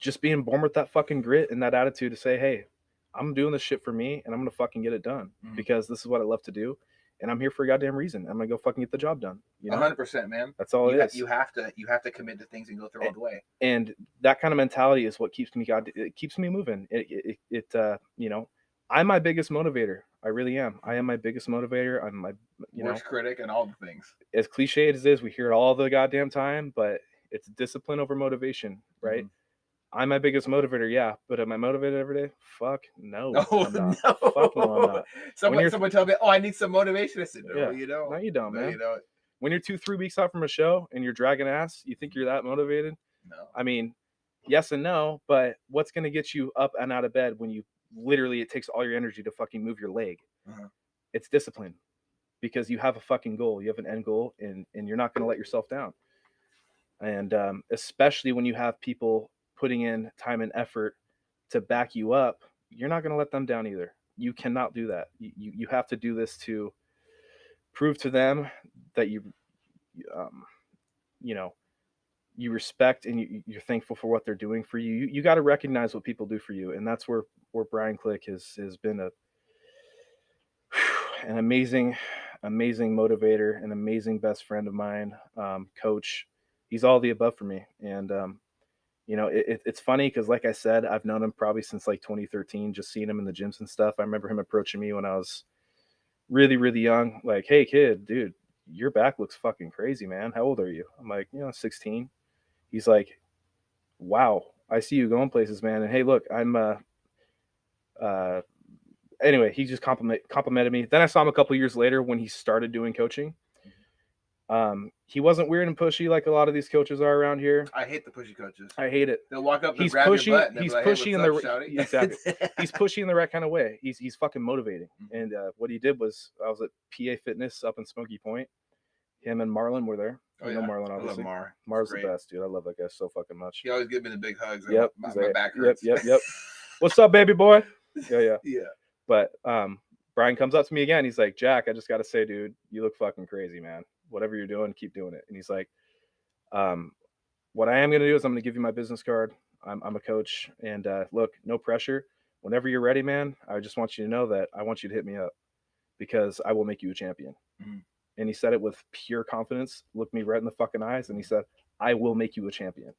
just being born with that fucking grit and that attitude to say, "Hey, I'm doing this shit for me and I'm going to fucking get it done because this is what I love to do. And I'm here for a goddamn reason. I'm going to go fucking get the job done." 100%, man. That's all it is. You have to commit to things and go through all the way. And that kind of mentality is what keeps me moving. I'm my biggest motivator. I really am. I am my biggest motivator. I'm my worst critic and all the things. As cliche as it is, we hear it all the goddamn time, but it's discipline over motivation, right? Mm-hmm. I'm my biggest motivator, yeah. But am I motivated every day? Fuck no. I'm not. Fuck no, I'm not. Someone tell me, "Oh, I need some motivation." I said, "No, you don't." No, you don't, man. You don't. When you're 2-3 weeks out from a show and you're dragging ass, you think you're that motivated? No. I mean, yes and no, but what's going to get you up and out of bed when you literally, it takes all your energy to fucking move your leg? Uh-huh. It's discipline, because you have a fucking goal. You have an end goal, and you're not going to let yourself down. And especially when you have people putting in time and effort to back you up, you're not going to let them down either. You cannot do that. You have to do this to prove to them that you respect and you're thankful for what they're doing for you. You got to recognize what people do for you. And that's where Brian Click has been an amazing motivator, an amazing best friend of mine, coach. He's all the above for me. And, it's funny because, like I said, I've known him probably since like 2013, just seeing him in the gyms and stuff. I remember him approaching me when I was really, really young. Like, "Hey kid, dude, your back looks fucking crazy, man. How old are you?" I'm like, 16. He's like, "Wow, I see you going places, man. And hey, look, I'm, anyway, he just complimented me. Then I saw him a couple years later when he started doing coaching. He wasn't weird and pushy like a lot of these coaches are around here. I hate the pushy coaches. I hate it. They'll walk up and grab your butt. And he's pushy in the exactly. He's pushy in the right kind of way. He's fucking motivating. And what he did was, I was at PA Fitness up in Smoky Point. Him and Marlon were there. Oh, you know Marlon, obviously. I love Mar. Mar's the best, dude. I love that guy so fucking much. He always gives me the big hugs. Yep. My back hurts. Yep. What's up, baby boy? Yeah. Yeah. But Brian comes up to me again. He's like, "Jack, I just got to say, dude, you look fucking crazy, man. Whatever you're doing, keep doing it." And he's like, "What I am going to do is I'm going to give you my business card. I'm a coach. And look, no pressure. Whenever you're ready, man, I just want you to know that I want you to hit me up because I will make you a champion." Mm-hmm. And he said it with pure confidence, looked me right in the fucking eyes, and he said, "I will make you a champion."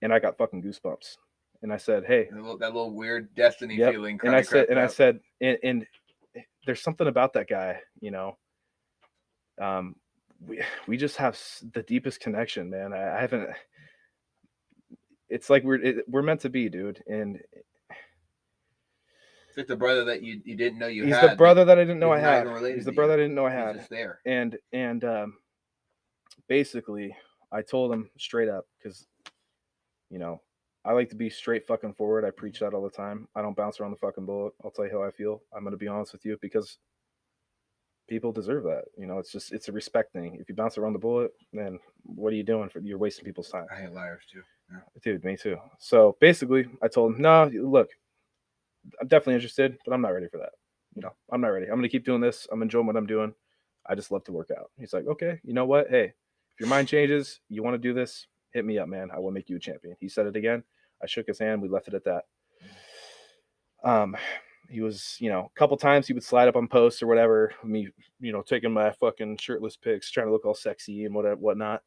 and I got fucking goosebumps. And I said, hey, that little weird destiny feeling. And I said, and there's something about that guy, you know. We just have the deepest connection, man. I haven't. It's like we're meant to be, dude. And it's like the brother that you didn't know you had. He's the brother that I didn't know I had. He's the brother I didn't know I had. He's just there. And basically, I told him straight up because, you know, I like to be straight fucking forward. I preach that all the time. I don't bounce around the fucking bullet. I'll tell you how I feel. I'm going to be honest with you because people deserve that. You know, it's a respect thing. If you bounce around the bullet, then what are you doing? You're wasting people's time. I hate liars too. Yeah. Dude, me too. So basically, I told him, no, look, I'm definitely interested, but I'm not ready for that. You know, I'm not ready. I'm going to keep doing this. I'm enjoying what I'm doing. I just love to work out. He's like, okay, you know what? Hey, if your mind changes, you want to do this, hit me up, man. I will make you a champion. He said it again. I shook his hand. We left it at that. He was, you know, a couple times he would slide up on posts or whatever, me, you know, taking my fucking shirtless pics, trying to look all sexy and whatnot.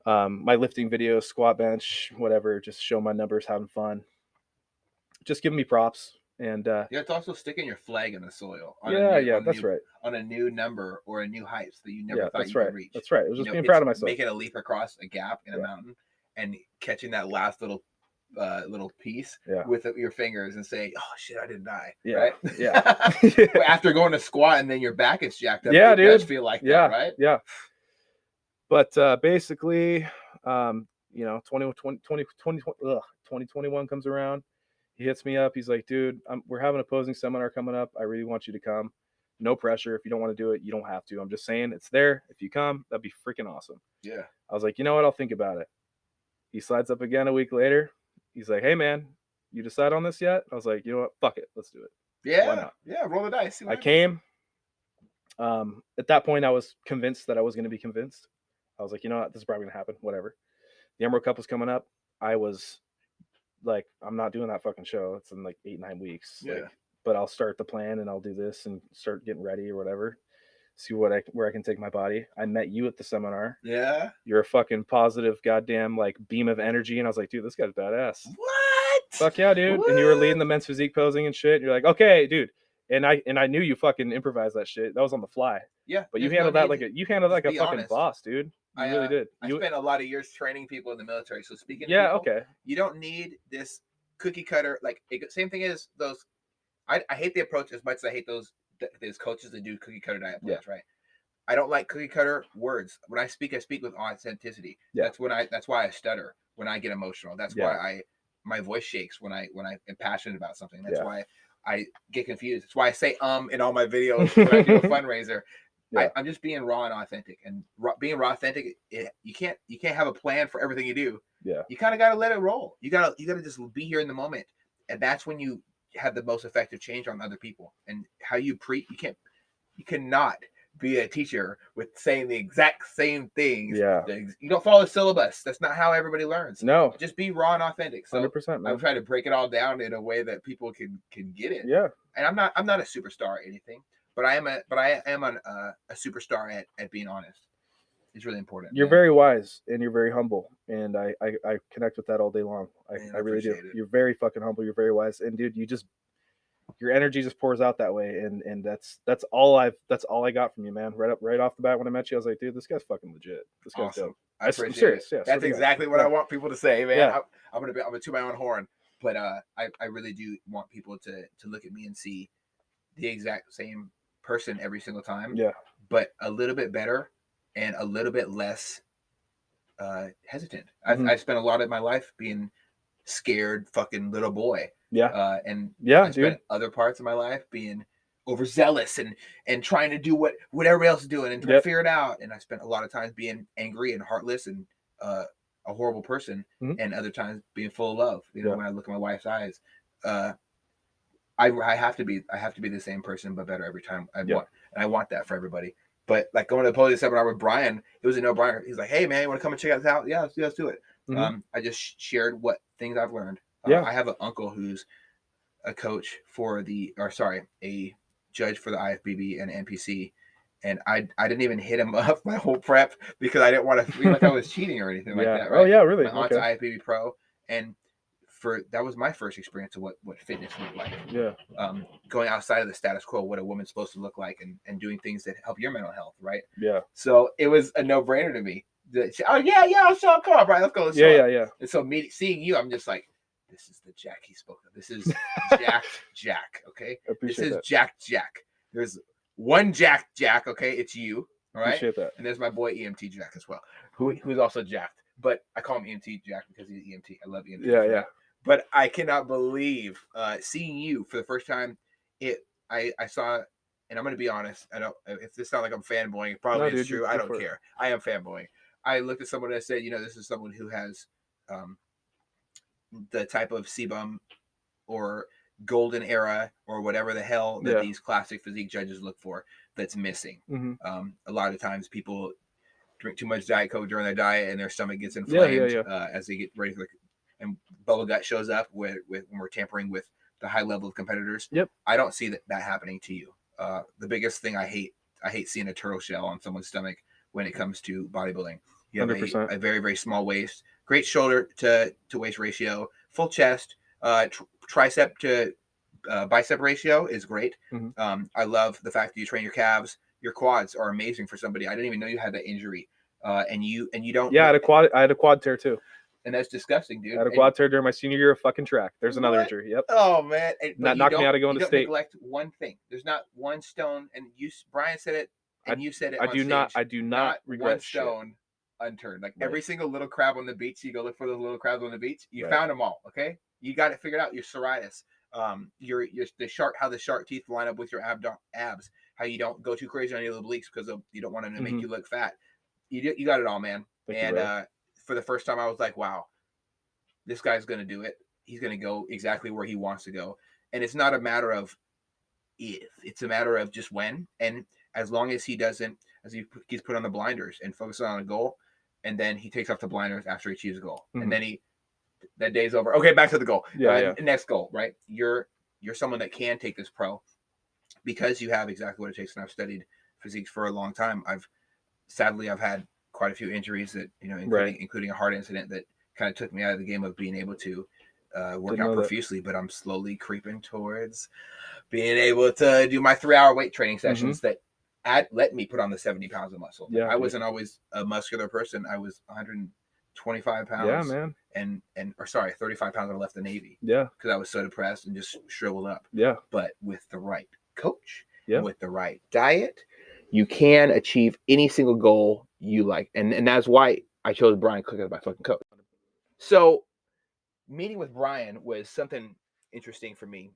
My lifting videos, squat bench, whatever, just show my numbers, having fun. Just giving me props. And it's also sticking your flag in the soil. That's right. On a new number or a new height that you never thought you could reach. That's right. It was just being proud of myself. Making a leap across a gap in a mountain and catching that last little piece with your fingers and saying, "Oh shit, I didn't die." Yeah, right? Yeah. After going to squat and then your back is jacked up. Yeah, it dude. does feel like that, right? Yeah. But basically, you know, 2021 comes around. He hits me up. He's like, dude, we're having a posing seminar coming up. I really want you to come. No pressure. If you don't want to do it, you don't have to. I'm just saying it's there. If you come, that'd be freaking awesome. Yeah. I was like, you know what? I'll think about it. He slides up again a week later. He's like, hey, man, you decide on this yet? I was like, you know what? Fuck it. Let's do it. Yeah. Why not? Yeah. Roll the dice. I came. At that point, I was convinced that I was going to be convinced. I was like, you know what? This is probably going to happen. Whatever. The Emerald Cup was coming up. I was like, I'm not doing that fucking show. It's in like 8-9 weeks. Yeah. But I'll start the plan and I'll do this and start getting ready or whatever. See where I can take my body. I met you at the seminar. Yeah. You're a fucking positive goddamn like beam of energy. And I was like, dude, this guy's badass. What? Fuck yeah, dude. What? And you were leading the men's physique posing and shit. And you're like, okay, dude. And I knew you fucking improvised that shit. That was on the fly. Yeah. But you handled that like a fucking honest boss, dude. You really did. I spent a lot of years training people in the military. So speaking of people, okay. You don't need this cookie cutter. Like same thing as those. I hate the approach as much as I hate those coaches that do cookie cutter diet plans, right? I don't like cookie cutter words. When I speak with authenticity. Yeah. That's why I stutter when I get emotional. That's why my voice shakes when I am passionate about something. That's why I get confused. That's why I say in all my videos when I do a fundraiser. Yeah. I'm just being raw and authentic, and being raw authentic. You can't have a plan for everything you do. Yeah, you kind of got to let it roll. You gotta just be here in the moment, and that's when you have the most effective change on other people. And how you cannot be a teacher with saying the exact same things. Yeah, you don't follow the syllabus. That's not how everybody learns. No, just be raw and authentic. So 100%. I'm trying to break it all down in a way that people can get it. Yeah, and I'm not a superstar or anything. But I am a superstar at being honest. It's really important. You're very wise and you're very humble, and I connect with that all day long. I really do. You're very fucking humble. You're very wise, and dude, your energy just pours out that way, and that's all I got from you, man. Right off the bat when I met you, I was like, dude, this guy's fucking legit. This guy's awesome. Dope. I'm serious. Yeah, that's exactly what I want people to say, man. Yeah. I'm gonna toot my own horn, but I really do want people to look at me and see the exact same person every single time, but a little bit better and a little bit less hesitant. I spent a lot of my life being scared fucking little boy, and I spent other parts of my life being overzealous and trying to do what everybody else is doing and trying to figure it out. And I spent a lot of times being angry and heartless and a horrible person, and other times being full of love. You know, when I look at my wife's eyes, I have to be the same person but better every time. I want that for everybody. But like going to the posing seminar with Brian, it was a no-brainer. He's like, "Hey man, you want to come and check out this out?" Yeah, let's do it. I just shared what things I've learned. I have an uncle who's a coach for a judge for the IFBB and NPC, and I didn't even hit him up my whole prep because I didn't want to feel like I was cheating or anything like that. Right? Oh yeah, really? My aunt's IFBB pro, and that was my first experience of what fitness looked like. Yeah. Going outside of the status quo, what a woman's supposed to look like, and doing things that help your mental health, right? Yeah. So it was a no-brainer to me. Oh yeah, I'll show up. Come on, Brian, let's go. Yeah. And so seeing you, I'm just like, this is the Jack he spoke of. This is Jack. Okay, this is that. Jack. There's one Jack. Okay, it's you. All right. Appreciate that. And there's my boy EMT Jack as well, who's also jacked. But I call him EMT Jack because he's EMT. I love EMT. Yeah, yeah. But I cannot believe seeing you for the first time. I saw, and I'm going to be honest. I don't. If this sounds like I'm fanboying, it probably is true. I don't care. I am fanboying. I looked at someone and said, this is someone who has the type of sebum or golden era or whatever the hell that these classic physique judges look for that's missing. Mm-hmm. A lot of times people drink too much Diet Coke during their diet and their stomach gets inflamed as they get ready for and bubble gut shows up when we're tampering with the high level of competitors. Yep. I don't see that happening to you. The biggest thing I hate seeing a turtle shell on someone's stomach when it comes to bodybuilding. You have a very, very small waist, great shoulder to waist ratio, full chest, tricep to bicep ratio is great. Mm-hmm. I love the fact that you train your calves. Your quads are amazing for somebody. I didn't even know you had that injury. And you don't. Yeah, I had a quad tear too. And that's disgusting, dude. I had a quad tear during my senior year of fucking track. There's another injury. Yep. Oh man. That knocked me out of going to state. Neglect one thing. There's not one stone, and Brian said it, and you said it. I do not regret one stone unturned. Like every single little crab on the beach, you go look for those little crabs on the beach. You found them all. Okay, you got it figured out. Your psoriasis, your how the shark teeth line up with your abs. How you don't go too crazy on your obliques because you don't want them to make you look fat. You got it all, man. For the first time, I was like, wow, this guy's gonna do it. He's gonna go exactly where he wants to go, and it's not a matter of if; it's a matter of just when. And as long as he doesn't, as he's put on the blinders and focuses on a goal, and then he takes off the blinders after he achieves a goal, and then that day's over. Okay, back to the goal. Next goal, right? You're someone that can take this pro because you have exactly what it takes. And I've studied physiques for a long time. I've had quite a few injuries that including a heart incident that kind of took me out of the game of being able to work out profusely. But I'm slowly creeping towards being able to do my 3-hour weight training sessions that let me put on the 70 pounds of muscle. I wasn't always a muscular person. I was 125 pounds. Yeah, man. And 35 pounds when I left the Navy. Yeah. Because I was so depressed and just shriveled up. Yeah. But with the right coach, with the right diet, you can achieve any single goal you like. And that's why I chose Brian Cook as my fucking coach. So meeting with Brian was something interesting for me.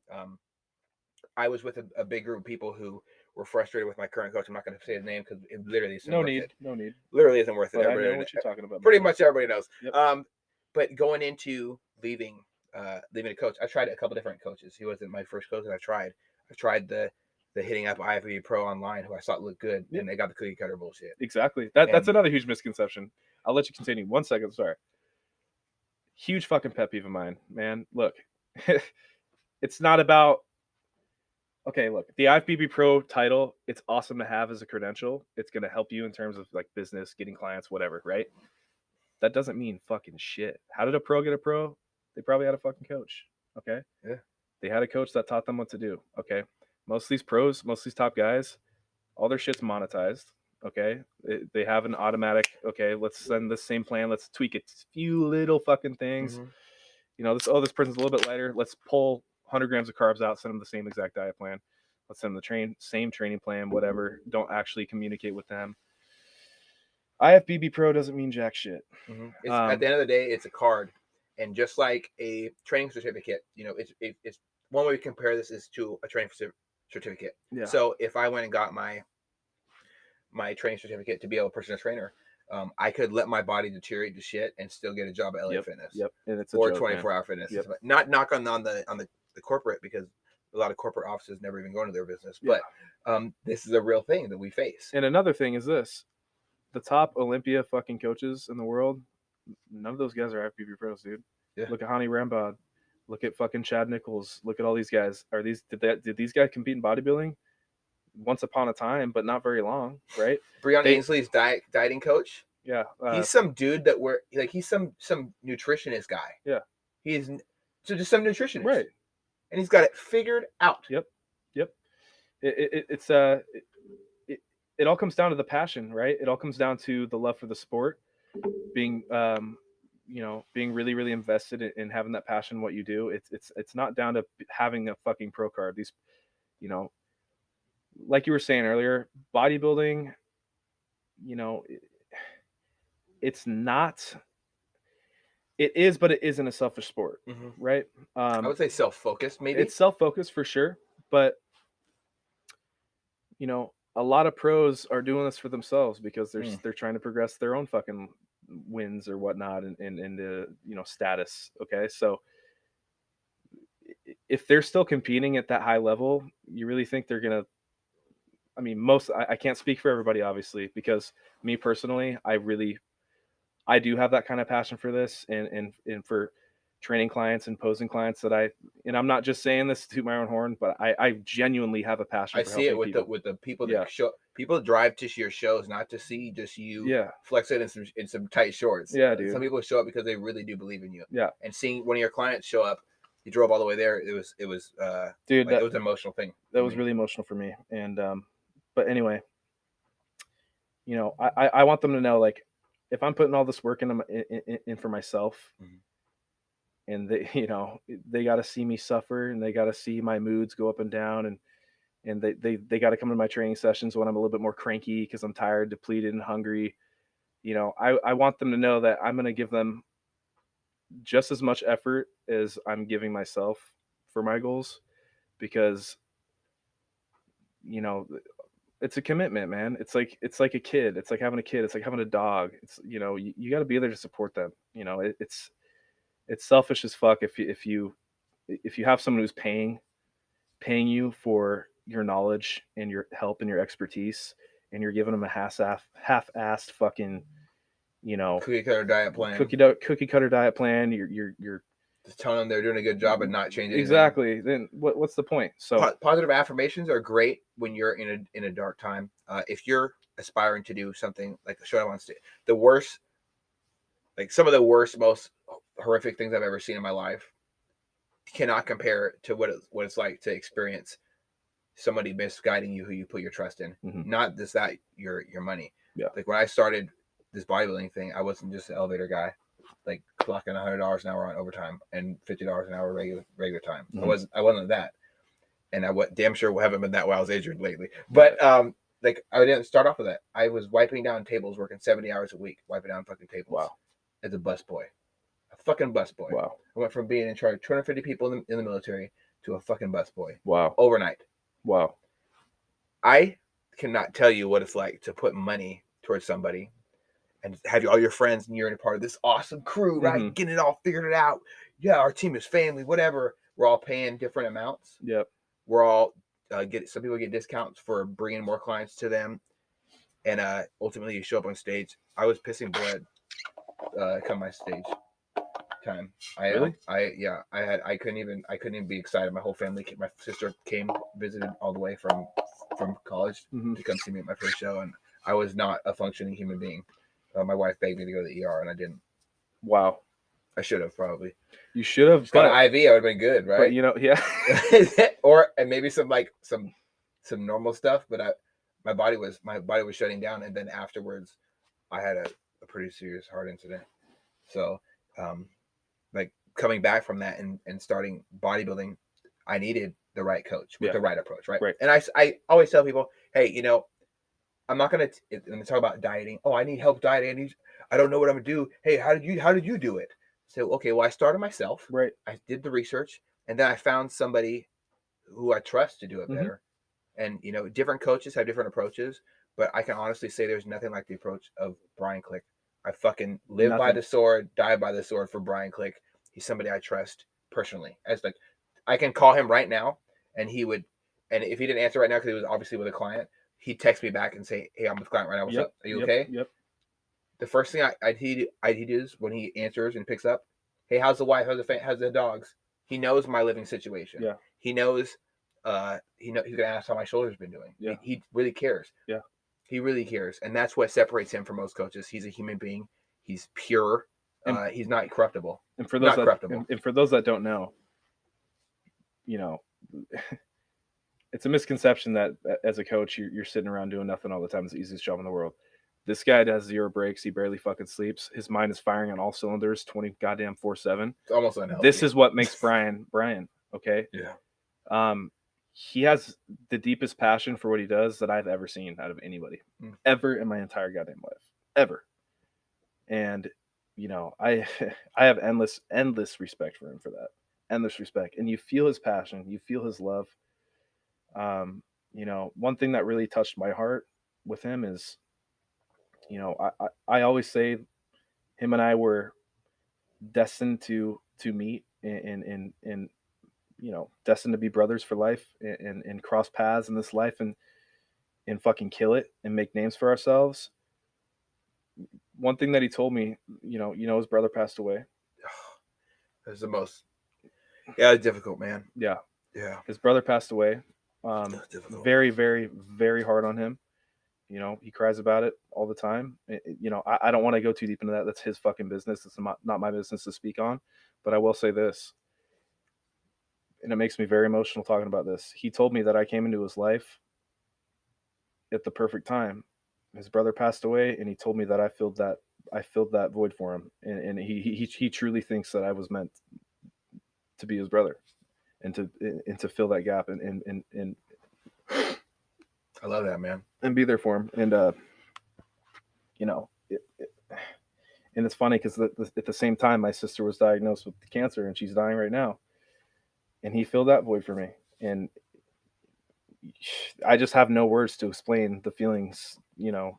I was with a big group of people who were frustrated with my current coach. I'm not going to say his name because it literally isn't worth it. No need. Literally isn't worth it. I know what you're talking about. Pretty much everybody knows. Yep. But going into leaving a coach, I tried a couple different coaches. He wasn't my first coach that I tried. I tried the hitting up IFBB Pro online, who I thought looked good, and they got the cookie cutter bullshit. Exactly. That's another huge misconception. I'll let you continue. 1 second. Sorry. Huge fucking pet peeve of mine, man. Look, it's not about. Okay, look, the IFBB Pro title, it's awesome to have as a credential. It's going to help you in terms of like business, getting clients, whatever, right? That doesn't mean fucking shit. How did a pro get a pro? They probably had a fucking coach, okay? Yeah. They had a coach that taught them what to do, okay? Most of these pros, most of these top guys, all their shit's monetized, okay? They have an automatic, okay, let's send the same plan. Let's tweak it. A few little fucking things. This person's a little bit lighter. Let's pull 100 grams of carbs out, send them the same exact diet plan. Let's send them the same training plan, whatever. Don't actually communicate with them. IFBB Pro doesn't mean jack shit. At the end of the day, it's a card. And just like a training certificate, it's one way to compare this is to a training certificate. Yeah. So if I went and got my training certificate to be a personal trainer, I could let my body deteriorate to shit and still get a job at LA Fitness. Yep. And it's 24-hour fitness. Yep. Not knock on the corporate, because a lot of corporate offices never even go into their business. Yeah. But this is a real thing that we face. And another thing is this. The top Olympia fucking coaches in the world, none of those guys are IFBB pros, dude. Yeah. Look at Hani Rambod. Look at fucking Chad Nichols. Look at all these guys. Did these guys compete in bodybuilding? once upon a time, but not very long, right? Breon Ainsley's dieting coach. Yeah, he's some dude that he's some nutritionist guy. Yeah, he's just some nutritionist, right? And he's got it figured out. Yep. It all comes down to the passion, right? It all comes down to the love for the sport, being being really, really invested in having that passion in what you do. It's not down to having a fucking pro card. These, like you were saying earlier, bodybuilding, it's not. It is, but it isn't a selfish sport, right? I would say self-focused, maybe. It's self-focused for sure, but a lot of pros are doing this for themselves because they're trying to progress their own fucking wins or whatnot and status. Okay, so if they're still competing at that high level, you really think they're gonna? I mean, I can't speak for everybody, obviously, because me personally, I do have that kind of passion for this and for training clients and posing clients and I'm not just saying this to my own horn, but I genuinely have a passion. I see it with the people that people drive to your shows not to see just you flex it in some tight shorts. Yeah, dude. Some people show up because they really do believe in you. Yeah. And seeing one of your clients show up, you drove all the way there. It was dude, it was an emotional thing. That was really emotional for me. And but anyway, I want them to know, like, if I'm putting all this work in for myself, and they got to see me suffer, and they got to see my moods go up and down, and they got to come to my training sessions when I'm a little bit more cranky because I'm tired, depleted, and hungry. I want them to know that I'm going to give them just as much effort as I'm giving myself for my goals, because it's a commitment, man. It's like a kid. It's like having a kid. It's like having a dog. It's you got to be there to support them. It's selfish as fuck if you have someone who's paying you for your knowledge and your help and your expertise, and you're giving them a half-assed fucking cookie cutter diet plan. Cookie cutter diet plan. You're just telling them they're doing a good job and not changing exactly anything. Then what's the point? So positive affirmations are great when you're in a dark time. If you're aspiring to do something like the show I want to do, some of the worst, most horrific things I've ever seen in my life cannot compare to what it's like to experience somebody misguiding you who you put your trust in. Not just that your money. Yeah. Like when I started this bodybuilding thing, I wasn't just an elevator guy, like clocking $100 an hour on overtime and $50 an hour regular time. I wasn't that, and I damn sure haven't been that while I was injured lately. But like I didn't start off with that. I was wiping down tables, working 70 hours a week, wiping down fucking tables. Wow. As a busboy, a fucking busboy. Wow. I went from being in charge of 250 people in the military to a fucking busboy. Wow. Overnight. Wow. I cannot tell you what it's like to put money towards somebody and have all your friends and you're in a part of this awesome crew, right? Getting it all figured out. Yeah, our team is family, whatever. We're all paying different amounts. Yep. We're all some people get discounts for bringing more clients to them. And ultimately you show up on stage. I was pissing blood come my stage time. Really? I couldn't even be excited. My whole family, my sister came, visited all the way from college to come see me at my first show, and I was not a functioning human being. My wife begged me to go to the ER, and I didn't. Wow. I should have probably. You should have. Got an IV. I would have been good, right? But yeah. and maybe some normal stuff, but my body was shutting down, and then afterwards, I had a pretty serious heart incident. So, like coming back from that and starting bodybuilding, I needed the right coach with the right approach, right? And I always tell people, hey, I'm not gonna talk about dieting. Oh, I need help dieting. I don't know what I'm gonna do. Hey, how did you do it? So, okay, well, I started myself. Right. I did the research, and then I found somebody who I trust to do it better. And different coaches have different approaches, but I can honestly say there's nothing like the approach of Brian Click. I fucking live by the sword, die by the sword for Brian Click. He's somebody I trust personally. I can call him right now, and if he didn't answer right now because he was obviously with a client, he'd text me back and say, "Hey, I'm with a client right now. What's up? Are you okay?" Yep. The first thing he does when he answers and picks up, "Hey, how's the wife? How's the dogs?" He knows my living situation. Yeah. He knows he's gonna ask how my shoulder's been doing. Yeah. He really cares. Yeah. He really cares, and that's what separates him from most coaches. He's a human being. He's pure. He's not corruptible. And for those that don't know, you know, it's a misconception that as a coach you're sitting around doing nothing all the time. It's the easiest job in the world. This guy does 0 breaks. He barely fucking sleeps. His mind is firing on all cylinders 20 goddamn 4/7. It's almost unhealthy. This is what makes Brian, okay? Yeah. He has the deepest passion for what he does that I've ever seen out of anybody. Ever in my entire goddamn life. Ever. And you know, I have endless respect for him for that. Endless respect. And you feel his passion, you feel his love. You know, one thing that really touched my heart with him is, you know, I always say him and I were destined to meet and you know, destined to be brothers for life and cross paths in this life and fucking kill it and make names for ourselves. One thing that he told me, you know, his brother passed away. It was the most, it's difficult, man. Yeah. His brother passed away. Very, very, very hard on him. You know, he cries about it all the time. You know, I don't want to go too deep into that. That's his fucking business. It's not my business to speak on. But I will say this, and it makes me very emotional talking about this. He told me that I came into his life at the perfect time. His brother passed away, and he told me that I filled that void for him, and he truly thinks that I was meant to be his brother, and to fill that gap, and I love that, man, and be there for him, and you know, and it's funny because at the same time, my sister was diagnosed with cancer, and she's dying right now, and he filled that void for me, and I just have no words to explain the feelings, you know,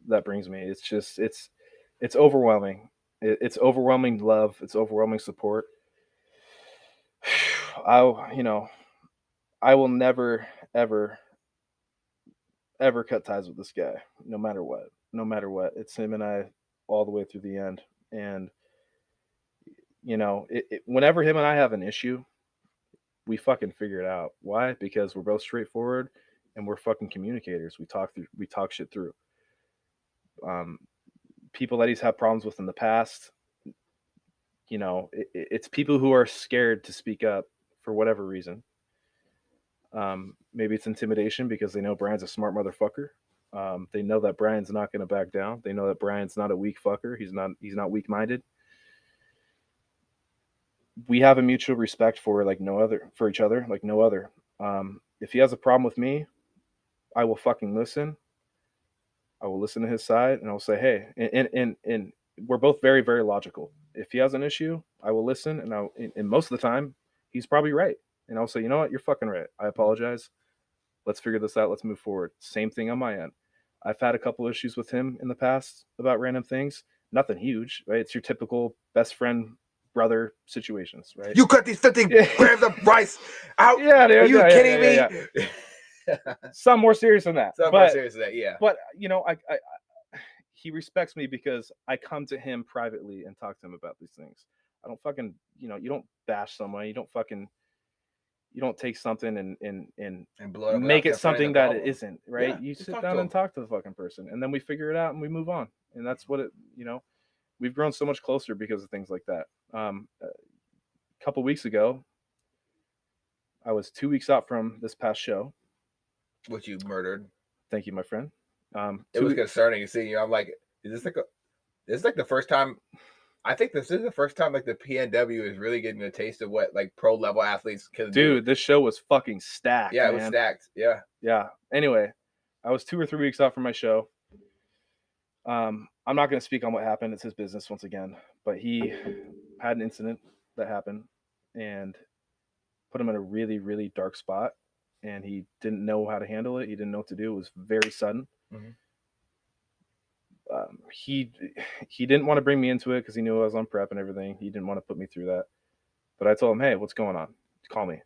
that brings me. It's just, it's overwhelming. It's overwhelming love. It's overwhelming support. I will never, ever cut ties with this guy, no matter what. It's him and I all the way through the end. And, you know, whenever him and I have an issue, we fucking figure it out. Why? Because we're both straightforward and we're fucking communicators. We talk shit through. People that he's had problems with in the past, you know, it's people who are scared to speak up for whatever reason. Maybe it's intimidation because they know Brian's a smart motherfucker. They know that Brian's not going to back down. They know that Brian's not a weak fucker. He's not weak-minded. We have a mutual respect for each other, like no other. If he has a problem with me, I will fucking listen. I will listen to his side, and I'll say, hey, and we're both very, very logical. If he has an issue, I will listen, and most of the time, he's probably right. And I'll say, you know what, you're fucking right. I apologize. Let's figure this out. Let's move forward. Same thing on my end. I've had a couple issues with him in the past about random things. Nothing huge, right? It's your typical best friend, brother situations, right? You cut these 50 grams of rice out. Yeah, dude, are you kidding me? Yeah. Some more serious than that. More serious than that, yeah. But, you know, he respects me because I come to him privately and talk to him about these things. I don't fucking, you know, you don't bash someone. You don't take something and blow it make it something that it isn't, right? Yeah, you sit down and talk to the fucking person, and then we figure it out and we move on. And that's what it, you know, we've grown so much closer because of things like that. A couple weeks ago, I was 2 weeks out from this past show. Which you murdered. Thank you, my friend. It was concerning seeing you. I'm like, is this like the first time? I think this is the first time like the PNW is really getting a taste of what like pro level athletes can do. Dude, this show was fucking stacked. Yeah, man. It was stacked. Yeah. Yeah. Anyway, I was 2 or 3 weeks out from my show. I'm not going to speak on what happened. It's his business once again. But he had an incident that happened and put him in a really, really dark spot. And he didn't know how to handle it. He didn't know what to do. It was very sudden. Mm-hmm. He didn't want to bring me into it because he knew I was on prep and everything. He didn't want to put me through that. But I told him, hey, what's going on? Call me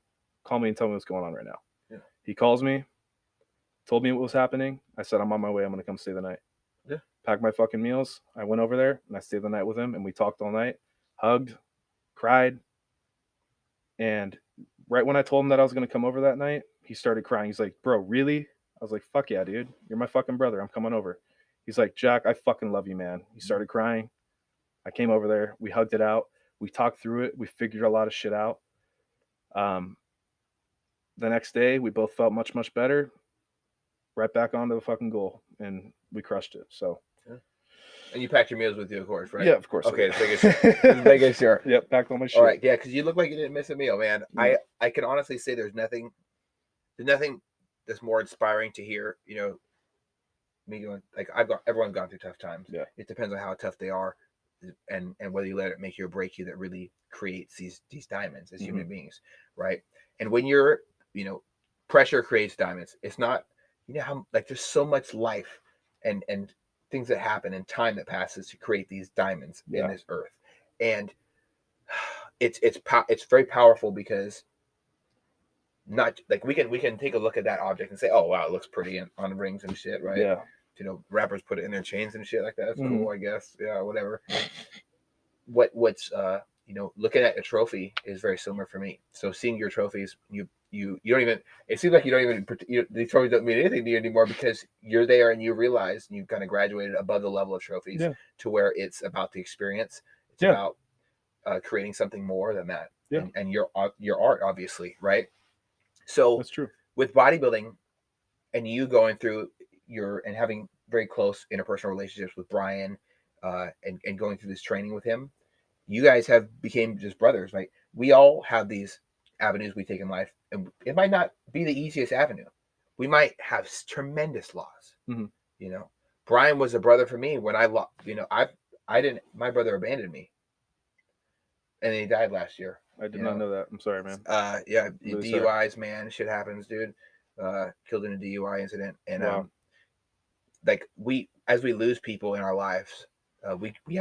and tell me what's going on right now. Yeah. He calls me, told me what was happening. I said, I'm on my way. I'm going to come stay the night. Yeah. Packed my fucking meals. I went over there and I stayed the night with him and we talked all night, hugged, cried. And right when I told him that I was going to come over that night, he started crying. He's like, bro, really? I was like, fuck yeah, dude. You're my fucking brother. I'm coming over. He's like, Jack, I fucking love you, man. He started crying. I came over there. We hugged it out. We talked through it. We figured a lot of shit out. The next day, we both felt much, much better. Right back onto the fucking goal, and we crushed it. So, and you packed your meals with you, of course, right? Yeah, of course. Okay, just making sure. Yep, packed all my shit. All right, yeah, because you look like you didn't miss a meal, man. I can honestly say there's nothing that's more inspiring to hear. You know, me going like everyone's gone through tough times. Yeah, it depends on how tough they are, and whether you let it make you or break you. That really creates these diamonds as human beings, right? And when you're, pressure creates diamonds. It's not. You know how there's so much life and things that happen and time that passes to create these diamonds in this earth, and it's very powerful because not like we can take a look at that object and say, oh wow, it looks pretty on rings and shit, right? Yeah. Rappers put it in their chains and shit like that. That's cool, I guess. Yeah, whatever. What's looking at a trophy is very similar for me. So seeing your trophies, you don't even. It seems like you don't even. These trophies don't mean anything to you anymore because you're there and you realize you've kind of graduated above the level of trophies to where it's about the experience. It's about creating something more than that. Yeah. And your art, obviously, right? So that's true. With bodybuilding, and you going through and having very close interpersonal relationships with Brian, and going through this training with him, you guys have became just brothers, right? We all have these avenues we take in life, and it might not be the easiest avenue. We might have tremendous loss. Brian was a brother for me when I lost. I didn't. My brother abandoned me, and he died last year. I did not know that. I'm sorry, man. Yeah, really DUIs, sorry. Man, shit happens, dude. Killed in a DUI incident, and wow. As we lose people in our lives, we do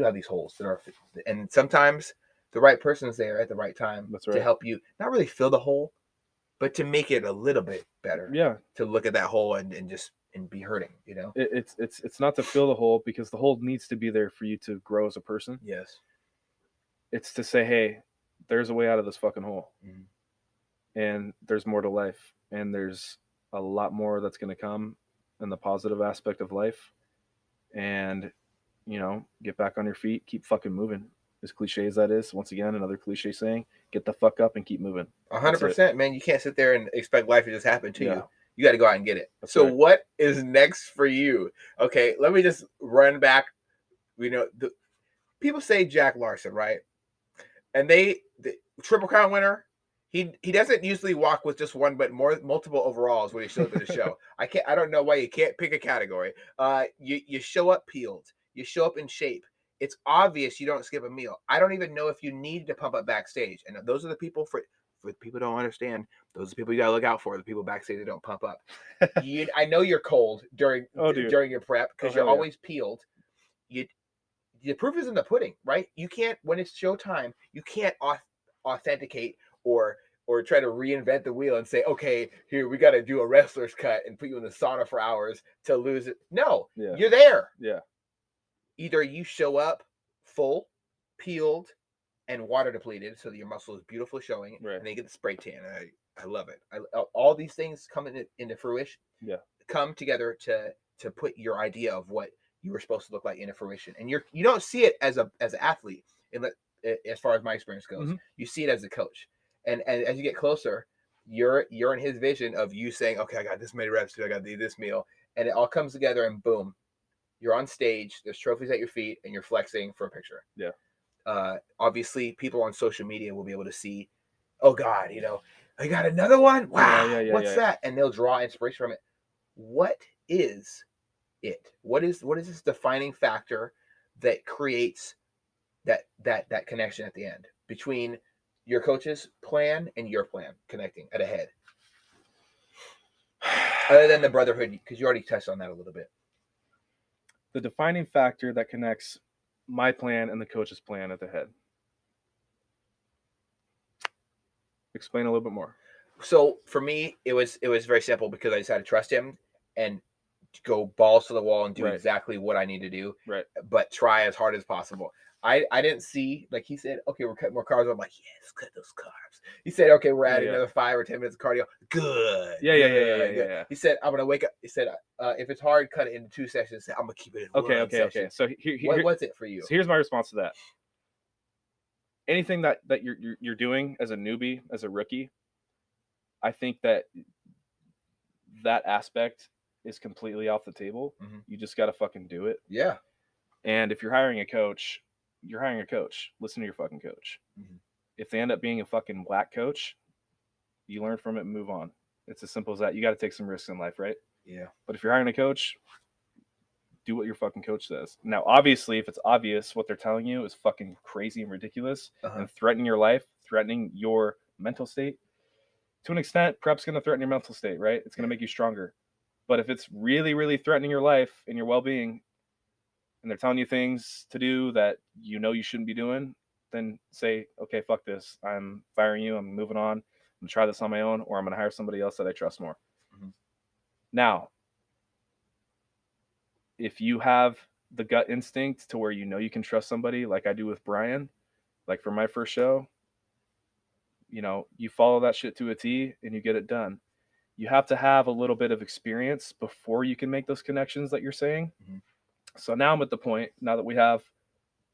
have these holes that are, and sometimes the right person's there at the right time to help you not really fill the hole, but to make it a little bit better. Yeah. To look at that hole and be hurting, It's not to fill the hole because the hole needs to be there for you to grow as a person. Yes. It's to say, hey, there's a way out of this fucking hole. And there's more to life. And there's a lot more that's going to come in the positive aspect of life. And, get back on your feet, keep fucking moving. As cliche as that is, once again, another cliche saying, get the fuck up and keep moving. 100%, man. You can't sit there and expect life to just happen to you. You got to go out and get it. That's so what is next for you? Okay, let me just run back. People say Jack Larson, right? And the Triple Crown winner, he doesn't usually walk with just one, but multiple overalls when he shows up at the show. I don't know why you can't pick a category. You show up peeled. You show up in shape. It's obvious you don't skip a meal. I don't even know if you need to pump up backstage. And those are the people for people who don't understand. Those are the people you gotta look out for. The people backstage that don't pump up. I know you're cold during your prep because you're always peeled. The proof is in the pudding, right? You can't, when it's showtime, you can't authenticate or try to reinvent the wheel and say, okay, here, we got to do a wrestler's cut and put you in the sauna for hours to lose it. No, you're there. Yeah. Either you show up full, peeled, and water depleted so that your muscle is beautifully showing, and then you get the spray tan. I love it. All these things come into fruition. Yeah. Come together to put your idea of what you were supposed to look like into fruition, and you don't see it as an athlete. As far as my experience goes, you see it as a coach, and as you get closer, you're in his vision of you saying, okay, I got this many reps, I got to do this meal, and it all comes together, and boom, you're on stage. There's trophies at your feet, and you're flexing for a picture. Yeah. Obviously, people on social media will be able to see, oh God, I got another one. Wow, what's that? And they'll draw inspiration from it. What is it? What is this defining factor that creates that connection at the end between your coach's plan and your plan connecting at a head? Other than the brotherhood, because you already touched on that a little bit. The defining factor that connects my plan and the coach's plan at the head. Explain a little bit more. So for me, it was very simple because I just had to trust him and go balls to the wall and do exactly what I need to do. Right. But try as hard as possible. I didn't see, like, he said, okay, we're cutting more carbs. I'm like, yes, cut those carbs. He said, okay, we're adding another 5 or 10 minutes of cardio. Good. Yeah. He said, I'm gonna wake up. He said, if it's hard, cut it into 2 sessions. I'm gonna keep it in one session. So what's it for you? So here's my response to that. Anything that you're doing as a newbie, as a rookie, I think that aspect is completely off the table. Mm-hmm. You just got to fucking do it. Yeah. And if you're hiring a coach, you're hiring a coach. Listen to your fucking coach. Mm-hmm. If they end up being a fucking whack coach, you learn from it and move on. It's as simple as that. You got to take some risks in life, right? Yeah. But if you're hiring a coach, do what your fucking coach says. Now, obviously, if it's obvious what they're telling you is fucking crazy and ridiculous and threatening your life, threatening your mental state, to an extent, prep's going to threaten your mental state, right? It's going to make you stronger. But if it's really, really threatening your life and your well-being, and they're telling you things to do that you know you shouldn't be doing, then say, okay, fuck this. I'm firing you. I'm moving on. I'm going to try this on my own, or I'm going to hire somebody else that I trust more. Mm-hmm. Now, if you have the gut instinct to where you know you can trust somebody, like I do with Brian, like for my first show, you know, you follow that shit to a T and you get it done. You have to have a little bit of experience before you can make those connections that you're saying. Mm-hmm. So now I'm at the point, now that we have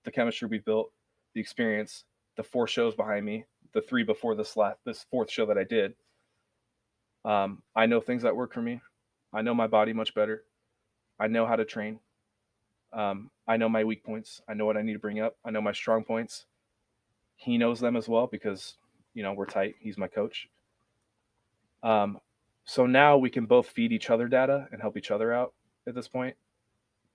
the chemistry we've built, the experience, the 4 shows behind me, the 3 before this 4th show that I did, I know things that work for me. I know my body much better. I know how to train. I know my weak points. I know what I need to bring up. I know my strong points. He knows them as well because, you know, we're tight. He's my coach. So now we can both feed each other data and help each other out at this point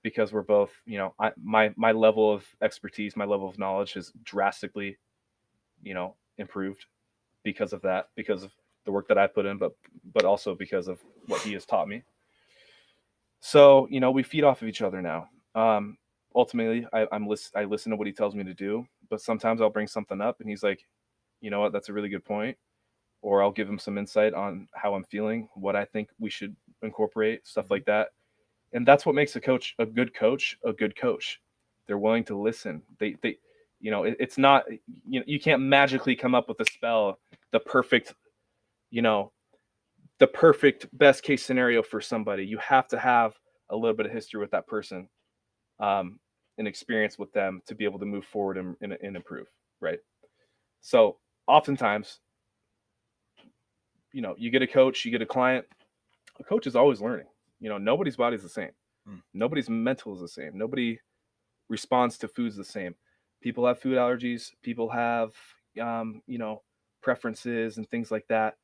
because we're both, you know, my level of expertise, my level of knowledge has drastically, you know, improved because of that, because of the work that I put in, but also because of what he has taught me. So, you know, we feed off of each other now. Ultimately, I listen to what he tells me to do, but sometimes I'll bring something up and he's like, you know what, that's a really good point. Or I'll give him some insight on how I'm feeling, what I think we should incorporate, stuff like that. And that's what makes a good coach. They're willing to listen. They you know, it's not, you know, you can't magically come up with a spell, the perfect best case scenario for somebody. You have to have a little bit of history with that person, and experience with them to be able to move forward and improve, right? So oftentimes, you know, you get a coach, you get a client. A coach is always learning. You know, nobody's body is the same. Nobody's mental is the same. Nobody responds to foods the same. People have food allergies. People have, you know, preferences and things like that.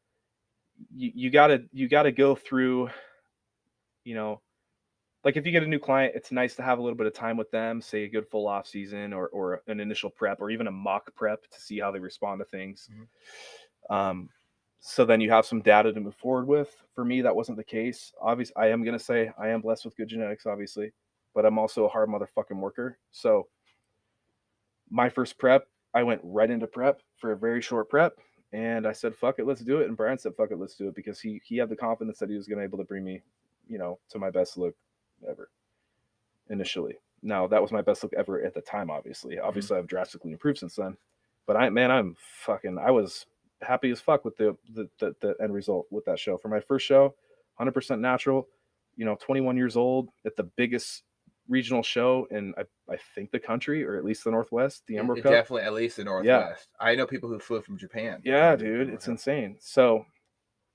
You gotta go through, you know, like if you get a new client, it's nice to have a little bit of time with them, say a good full off season or an initial prep or even a mock prep to see how they respond to things. So then you have some data to move forward with. For me, that wasn't the case. Obviously, I am going to say I am blessed with good genetics, obviously, but I'm also a hard motherfucking worker. So my first prep, I went right into prep for a very short prep. And I said, fuck it, let's do it. And Brian said, fuck it, let's do it. Because he had the confidence that he was going to be able to bring me, you know, to my best look ever initially. Now, that was my best look ever at the time, obviously. Obviously, I've drastically improved since then. But I was happy as fuck with the end result with that show. For my first show, 100% natural, you know, 21 years old at the biggest regional show in I think the country, or at least the Northwest, the Emerald Cup. Definitely at least the Northwest. Yeah. I know people who flew from Japan. Yeah, dude, it's insane. So,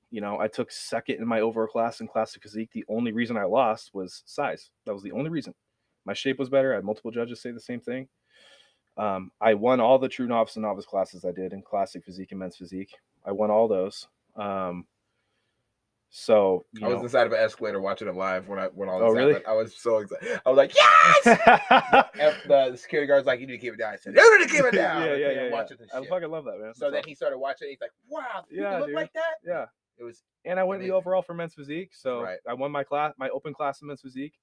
you know, I took second in my overall class in classic physique. The only reason I lost was size. That was the only reason. My shape was better. I had multiple judges say the same thing. I won all the true novice and novice classes I did in classic physique and men's physique. I won all those. So I was inside of an escalator watching it live when all this happened. Really? I was so excited. I was like, yes! the security guard's like, you need to keep it down. I said, you need to keep it down. yeah. Watching this shit. I fucking love that, man. So then he started watching it. He's like, wow, people look like that? Yeah. It was. And I went the overall for men's physique. So I won my open class in men's physique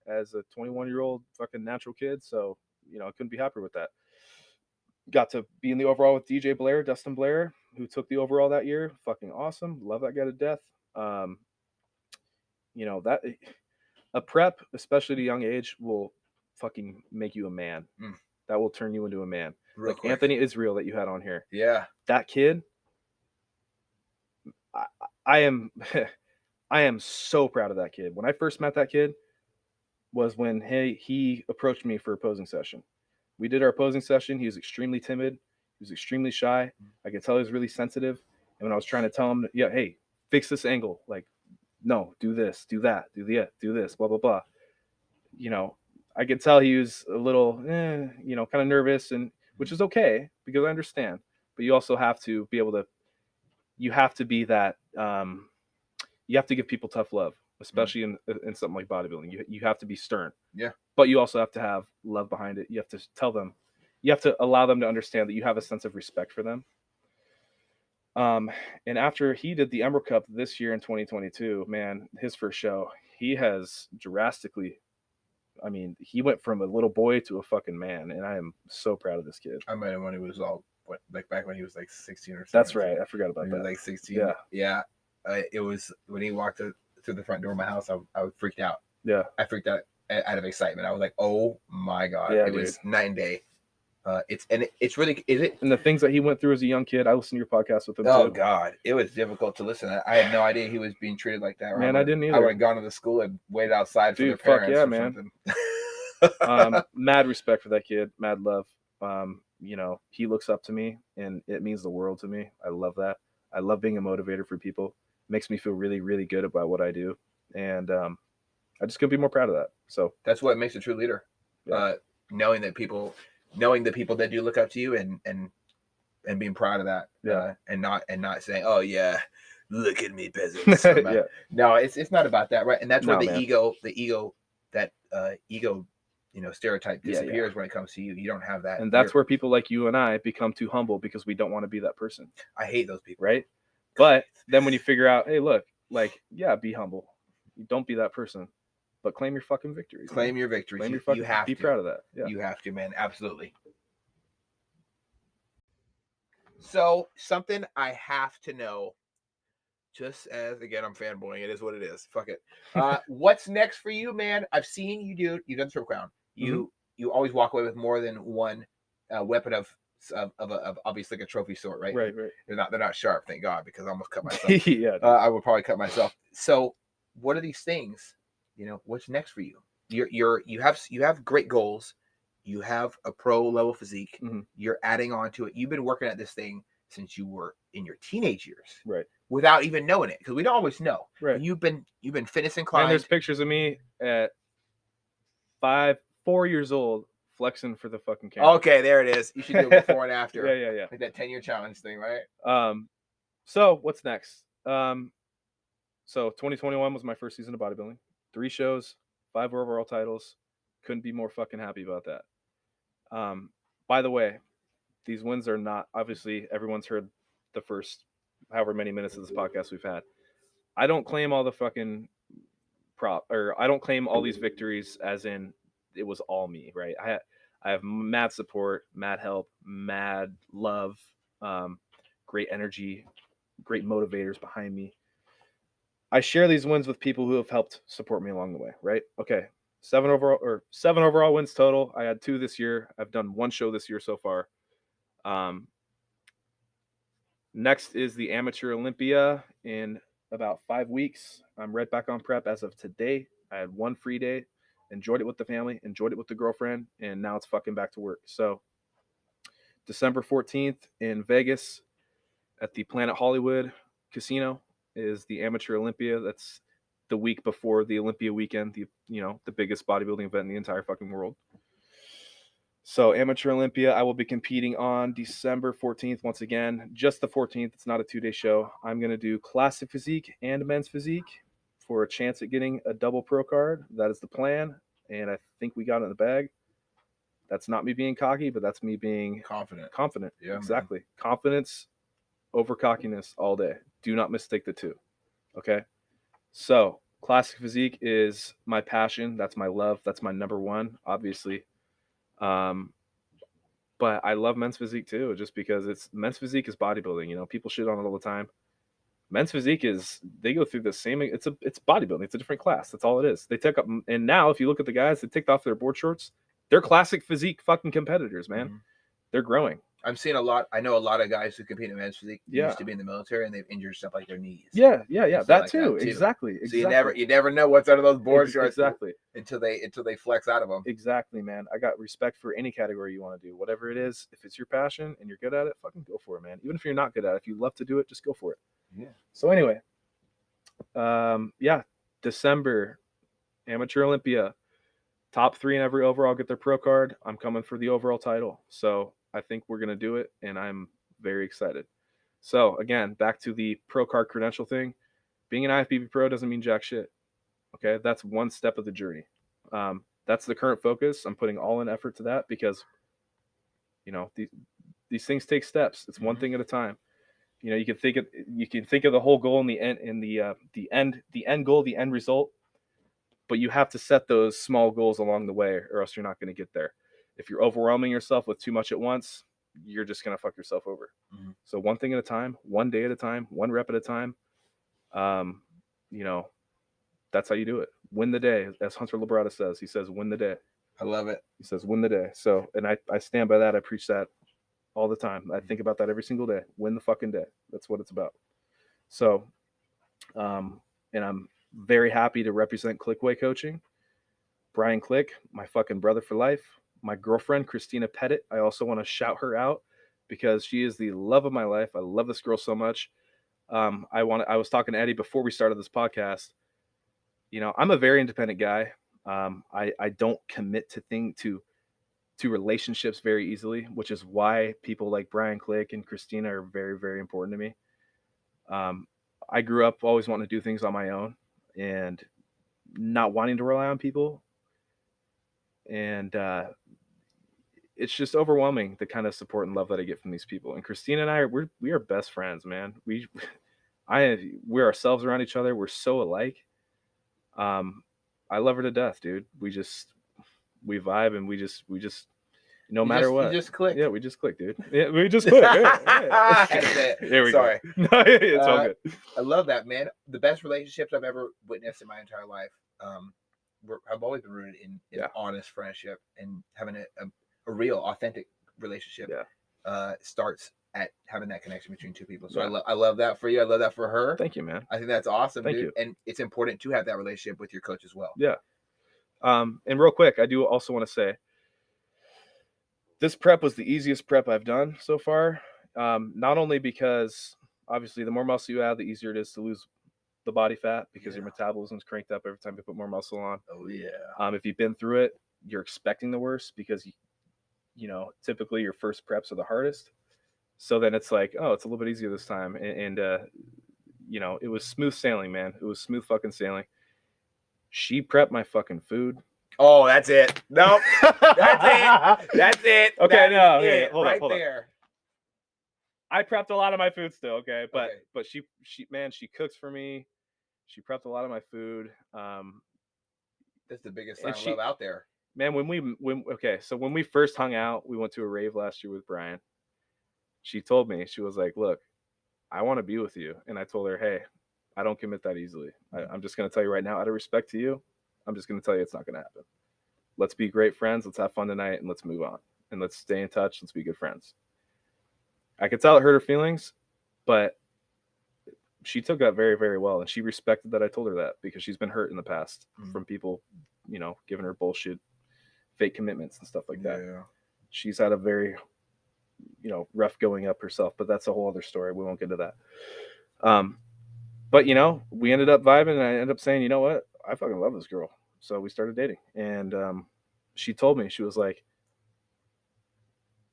as a 21-year-old fucking natural kid. So, you know, I couldn't be happier with that. Got to be in the overall with Dustin Blair, who took the overall that year. Fucking awesome. Love that guy to death. You know, that a prep, especially at a young age, will fucking make you a man. that will turn you into a man. Real like quick. Anthony Israel that you had on here. Yeah. That kid, I am I am so proud of that kid. When I first met that kid was when he approached me for a posing session. We did our posing session. He was extremely timid. He was extremely shy. I could tell he was really sensitive. And when I was trying to tell him, yeah, hey, fix this angle. Like, no, do this, do that, do this, blah, blah, blah. You know, I could tell he was a little, kind of nervous, and which is okay because I understand. But you also have to be able to, you have to be that, you have to give people tough love, especially in something like bodybuilding. You have to be stern. Yeah. But you also have to have love behind it. You have to tell them, you have to allow them to understand that you have a sense of respect for them. And after he did the Emerald Cup this year in 2022, man, his first show, he has drastically, I mean, he went from a little boy to a fucking man, and I am so proud of this kid. I met him when he was like back when he was like 16 or 17. That's right. I forgot about He that. was like 16. Yeah. Yeah. It was when he walked through the front door of my house, I freaked out. Yeah. I freaked out of excitement. I was like, oh my God. Yeah, it dude. was night and day. It's really, is it? And the things that he went through as a young kid, I listened to your podcast with him too. Oh God, it was difficult to listen. I had no idea he was being treated like that. Man, I didn't either. I would have gone to the school and waited outside for Dude, their parents. fuck yeah, or man. Something. Mad respect for that kid. Mad love. He looks up to me, and it means the world to me. I love that. I love being a motivator for people. It makes me feel really, really good about what I do, and I just couldn't be more proud of that. So that's what makes a true leader. Yeah. Knowing the people that do look up to you, and being proud of that. Yeah. And not saying, oh yeah, look at me, peasants. Yeah. No, it's not about that, right? And that's where No, the man. ego, stereotype disappears when it comes to you. You don't have that. And that's where people like you and I become too humble because we don't want to be that person. I hate those people. Right? But then when you figure out, hey, look, like, yeah, be humble. Don't be that person. But claim your fucking victories. Claim your victories. Claim your fucking, you have be to. proud of that. Yeah. You have to, man. Absolutely. So something I have to know, just as, again, I'm fanboying. It is what it is. Fuck it. What's next for you, man? I've seen you've done Triple Crown. You always walk away with more than one weapon of obviously like a trophy sort, right? Right. They're not sharp, thank God, because I almost cut myself. Yeah. I would probably cut myself. So what are these things? What's next for you? You have great goals. You have a pro level physique. Mm-hmm. You're adding on to it. You've been working at this thing since you were in your teenage years, right? Without even knowing it, because we don't always know. Right. And you've been fitness inclined. And there's pictures of me at 4 years old flexing for the fucking camera. Okay, there it is. You should do it before and after. Yeah. Like that 10-year challenge thing, right? So what's next? So 2021 was my first season of bodybuilding. 3 shows, 5 overall titles. Couldn't be more fucking happy about that. By the way, these wins are not, obviously everyone's heard the first however many minutes of this podcast we've had. I don't claim all the fucking I don't claim all these victories as in it was all me, right? I have mad support, mad help, mad love, great energy, great motivators behind me. I share these wins with people who have helped support me along the way, right? Okay. 7 overall wins total. I had 2 this year. I've done 1 show this year so far. Next is the Amateur Olympia in about 5 weeks. I'm right back on prep as of today. I had 1 free day, enjoyed it with the family, enjoyed it with the girlfriend, and now it's fucking back to work. So December 14th in Vegas at the Planet Hollywood Casino is the Amateur Olympia. That's the week before the Olympia weekend, the biggest bodybuilding event in the entire fucking world. So Amateur Olympia, I will be competing on December 14th. Once again, just the 14th. It's not a 2-day show. I'm going to do classic physique and men's physique for a chance at getting a double pro card. That is the plan. And I think we got it in the bag. That's not me being cocky, but that's me being confident. Yeah, exactly. Man. Confidence over cockiness all day. Do not mistake the two. Okay. So classic physique is my passion. That's my love. That's my number one, obviously. But I love men's physique too, just because men's physique is bodybuilding. People shit on it all the time. Men's physique they go through the same, it's bodybuilding. It's a different class. That's all it is. They take up, and now if you look at the guys, they take off their board shorts. they're classic physique fucking competitors, man. Mm-hmm. They're growing. I'm seeing a lot. I know a lot of guys who compete in men's physique used to be in the military and they've injured stuff like their knees. Yeah. That too. Exactly. So you never know what's under those board shorts. Exactly. Until they flex out of them. Exactly, man. I got respect for any category you want to do. Whatever it is, if it's your passion and you're good at it, fucking go for it, man. Even if you're not good at it, if you love to do it, just go for it. Yeah. So anyway, December, Amateur Olympia, top 3 in every overall get their pro card. I'm coming for the overall title. So I think we're going to do it, and I'm very excited. So again, back to the pro card credential thing. Being an IFBB pro doesn't mean jack shit. Okay, that's one step of the journey. That's the current focus. I'm putting all in effort to that because, these things take steps. It's one thing at a time. You can think of the whole goal in the end goal, the end result, but you have to set those small goals along the way, or else you're not going to get there. If you're overwhelming yourself with too much at once, you're just going to fuck yourself over. Mm-hmm. So one thing at a time, one day at a time, one rep at a time. That's how you do it. Win the day, as Hunter Labrada says. He says, "Win the day." I love it. He says, "Win the day." So, and I stand by that. I preach that all the time. I think about that every single day. Win the fucking day. That's what it's about. So, and I'm very happy to represent Clickway Coaching. Brian Click, my fucking brother for life. My girlfriend, Christina Pettit. I also want to shout her out because she is the love of my life. I love this girl so much. I was talking to Eddie before we started this podcast. I'm a very independent guy. I don't commit to relationships very easily, which is why people like Brian Click and Christina are very, very important to me. I grew up always wanting to do things on my own and not wanting to rely on people. And it's just overwhelming, the kind of support and love that I get from these people. And Christina and I, we are best friends, man. We're ourselves around each other. We're so alike. I love her to death, dude. We vibe and we just no matter what. You just click. Yeah, we just click, dude. Yeah, we just click. Yeah. There we Sorry. go. No, it's all good. I love that, man. The best relationships I've ever witnessed in my entire life, I've always been rooted in honest friendship and having a real, authentic relationship. Yeah. Starts at having that connection between two people. So I love that for you. I love that for her. Thank you, man. I think that's awesome, Thank dude. you. And it's important to have that relationship with your coach as well. Yeah. And real quick, I do also want to say this prep was the easiest prep I've done so far. Not only because obviously the more muscle you have, the easier it is to lose the body fat because your metabolism's cranked up every time you put more muscle on. Oh yeah. If you've been through it, you're expecting the worst because typically your first preps are the hardest. So then it's like, oh, it's a little bit easier this time. And it was smooth sailing, man. It was smooth fucking sailing. She prepped my fucking food. Oh, that's it. Nope. That's it. Okay, hold on. There. I prepped a lot of my food still, okay? But she cooks for me. She prepped a lot of my food. That's the biggest sign of love out there. Man, when we first hung out, we went to a rave last year with Brian. She told me, she was like, "Look, I want to be with you." And I told her, "Hey, I don't commit that easily. I'm just going to tell you right now, out of respect to you, I'm just going to tell you it's not going to happen. Let's be great friends. Let's have fun tonight and let's move on. And let's stay in touch. Let's be good friends." I could tell it hurt her feelings, but she took that very, very well. And she respected that I told her that because she's been hurt in the past from people, giving her bullshit, fake commitments and stuff like that. Yeah. She's had a very, rough going up herself, but that's a whole other story. We won't get into that. But, we ended up vibing and I ended up saying, you know what? I fucking love this girl. So we started dating. And she told me, she was like,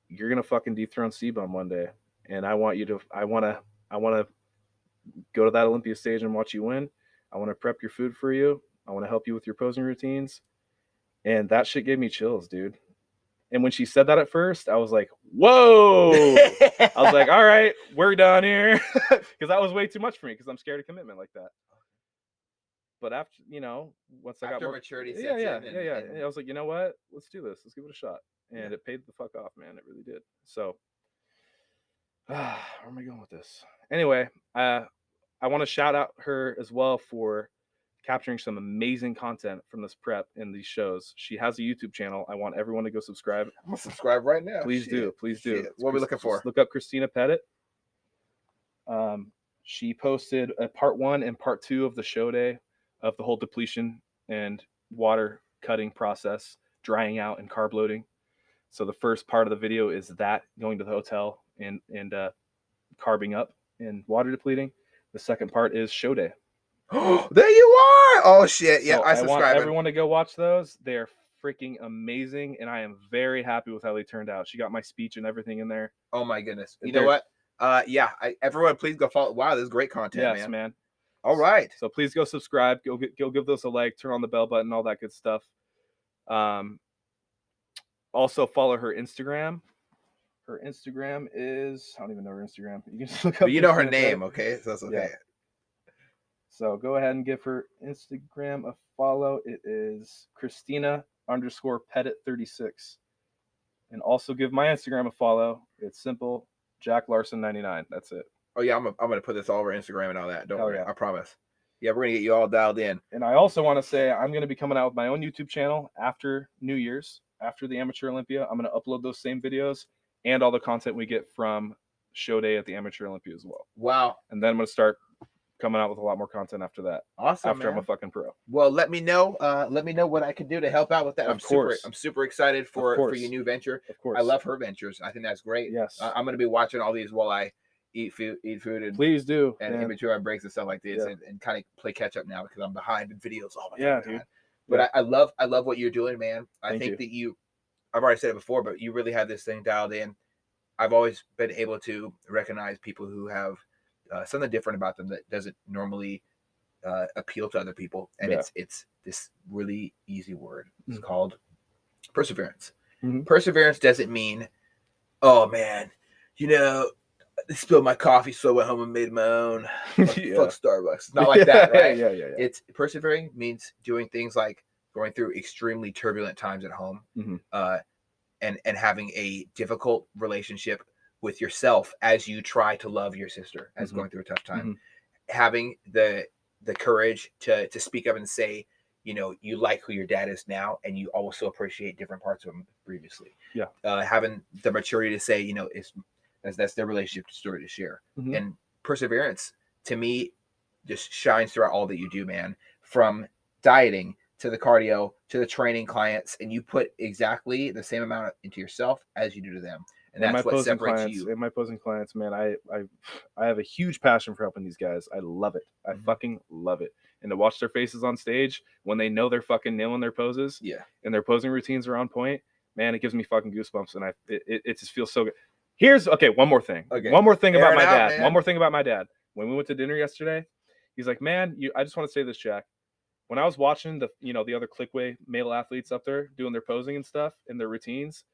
"You're going to fucking dethrone C-Bum one day. And I want to go to that Olympia stage and watch you win. I want to prep your food for you. I want to help you with your posing routines." And that shit gave me chills, dude. And when she said that at first, I was like, whoa. I was like, all right, we're done here. Because that was way too much for me because I'm scared of commitment like that. But after, once I got more maturity sets in. And I was like, you know what? Let's do this. Let's give it a shot. And it paid the fuck off, man. It really did. So, where am I going with this? Anyway, I want to shout out her as well for capturing some amazing content from this prep in these shows. She has a YouTube channel. I want everyone to go subscribe. I'm gonna subscribe right now. Please do. What are we looking for? Just look up Christina Pettit. She posted a part 1 and part 2 of the show day of the whole depletion and water cutting process, drying out and carb loading. So the first part of the video is that going to the hotel and carbing up and water depleting. The second part is show day. Oh, there you are. Oh shit. Yeah, So I subscribe. Want everyone to go watch those. They're freaking amazing, and I am very happy with how they turned out. She got my speech and everything in there. Oh my goodness. You know what? Yeah, everyone please go follow. Wow, this is great content, yes, man. All right. So please go subscribe, go give those a like, turn on the bell button, all that good stuff. Also follow her Instagram. Her Instagram is, I don't even know her Instagram. You can just look up. But you know her name, okay? So that's okay. Yeah. So go ahead and give her Instagram a follow. It is Christina_Pettit36. And also give my Instagram a follow. It's simple, Jack Larson 99. That's it. Oh yeah, I'm gonna put this all over Instagram and all that. Don't worry, I promise. Yeah, we're gonna get you all dialed in. And I also want to say I'm gonna be coming out with my own YouTube channel after New Year's, after the Amateur Olympia. I'm gonna upload those same videos and all the content we get from show day at the Amateur Olympia as well. Wow. And then I'm gonna start coming out with a lot more content after that. Awesome. After I'm a fucking pro. Well, let me know. Let me know what I can do to help out with that. Of course. I'm super excited for your new venture. Of course. I love her ventures. I think that's great. Yes. I'm gonna be watching all these while I eat food, and please do. And in between my breaks and stuff like this, and kind of play catch up now because I'm behind in videos. Oh my God. Dude. But I love what you're doing, man. I think that I've already said it before, but you really have this thing dialed in. I've always been able to recognize people who have something different about them that doesn't normally appeal to other people, and it's this really easy word. It's called perseverance. Perseverance doesn't mean, oh man, I spilled my coffee, so I went home and made my own. Fuck Starbucks. It's not like that, right? Yeah. It's persevering means doing things like going through extremely turbulent times at home, and having a difficult relationship with yourself as you try to love your sister as going through a tough time. Having the courage to speak up and say, you like who your dad is now, and you also appreciate different parts of him previously. Having the maturity to say, that's their relationship story to share. And perseverance, to me, just shines throughout all that you do, man. From dieting to the cardio to the training clients, and you put exactly the same amount into yourself as you do to them. And that's what separates you. And my posing clients, man, I have a huge passion for helping these guys. I love it. I fucking love it. And to watch their faces on stage when they know they're fucking nailing their poses, and their posing routines are on point, man, it gives me fucking goosebumps, and it just feels so good. Here's one more thing. One more thing about my dad. Man. One more thing about my dad. When we went to dinner yesterday, he's like, "Man, I just want to say this, Jack. When I was watching the other Clickway male athletes up there doing their posing and stuff and their routines,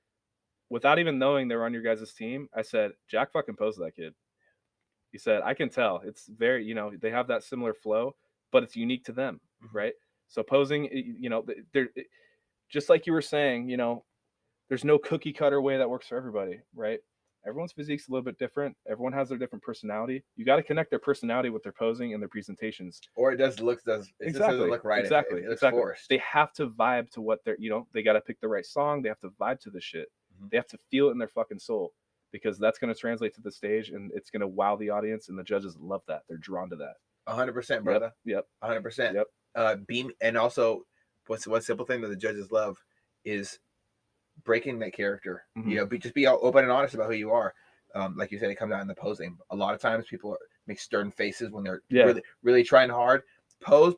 without even knowing they were on your guys' team, I said, Jack fucking posed that kid." He said, "I can tell. It's very, they have that similar flow, but it's unique to them, right? So posing, they're just like you were saying, there's no cookie cutter way that works for everybody, right? Everyone's physique's a little bit different. Everyone has their different personality. You got to connect their personality with their posing and their presentations. Or it doesn't look right. Exactly. It looks forced. They have to vibe to what they're, they got to pick the right song. They have to vibe to the shit. They have to feel it in their fucking soul, because that's going to translate to the stage, and it's going to wow the audience, and the judges love that. They're drawn to that. 100%, brother. Yep. 100%. Yep. And also, what's one simple thing that the judges love is breaking that character. Just be open and honest about who you are. Like you said, it comes out in the posing. A lot of times people make stern faces when they're really, really trying hard. Pose.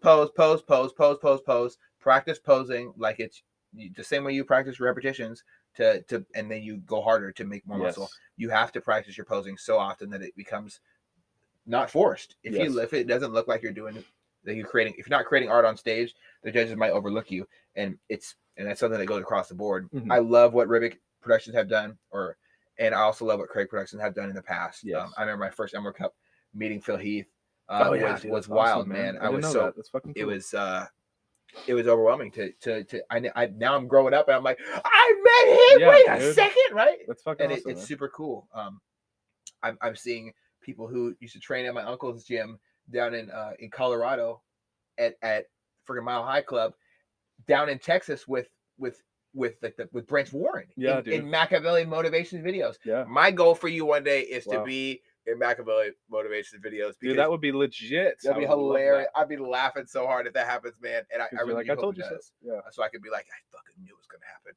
Practice posing like it's the same way you practice repetitions and then you go harder to make more muscle. You have to practice your posing so often that it becomes not forced. If it doesn't look like you're doing it, that if you're not creating art on stage, the judges might overlook you, and that's something that goes across the board. I love what Ribic Productions have done, and I also love what Craig Productions have done in the past. I remember my first Emerald Cup meeting Phil Heath was wild, awesome, man. I was so that's fucking cool. It was overwhelming I now I'm growing up and I'm like, I met him. Wait a second, right? That's fucking awesome, it's super cool. I'm seeing people who used to train at my uncle's gym down in Colorado at freaking Mile High Club down in Texas with Brent Warren in Machiavelli motivation videos. Yeah. My goal for you one day is to be in Machiavelli motivation videos. Dude, that would be legit. That'd be hilarious. I'd be laughing so hard if that happens, man. And I really I told you so. Yeah. So I could be like, I fucking knew it was gonna happen.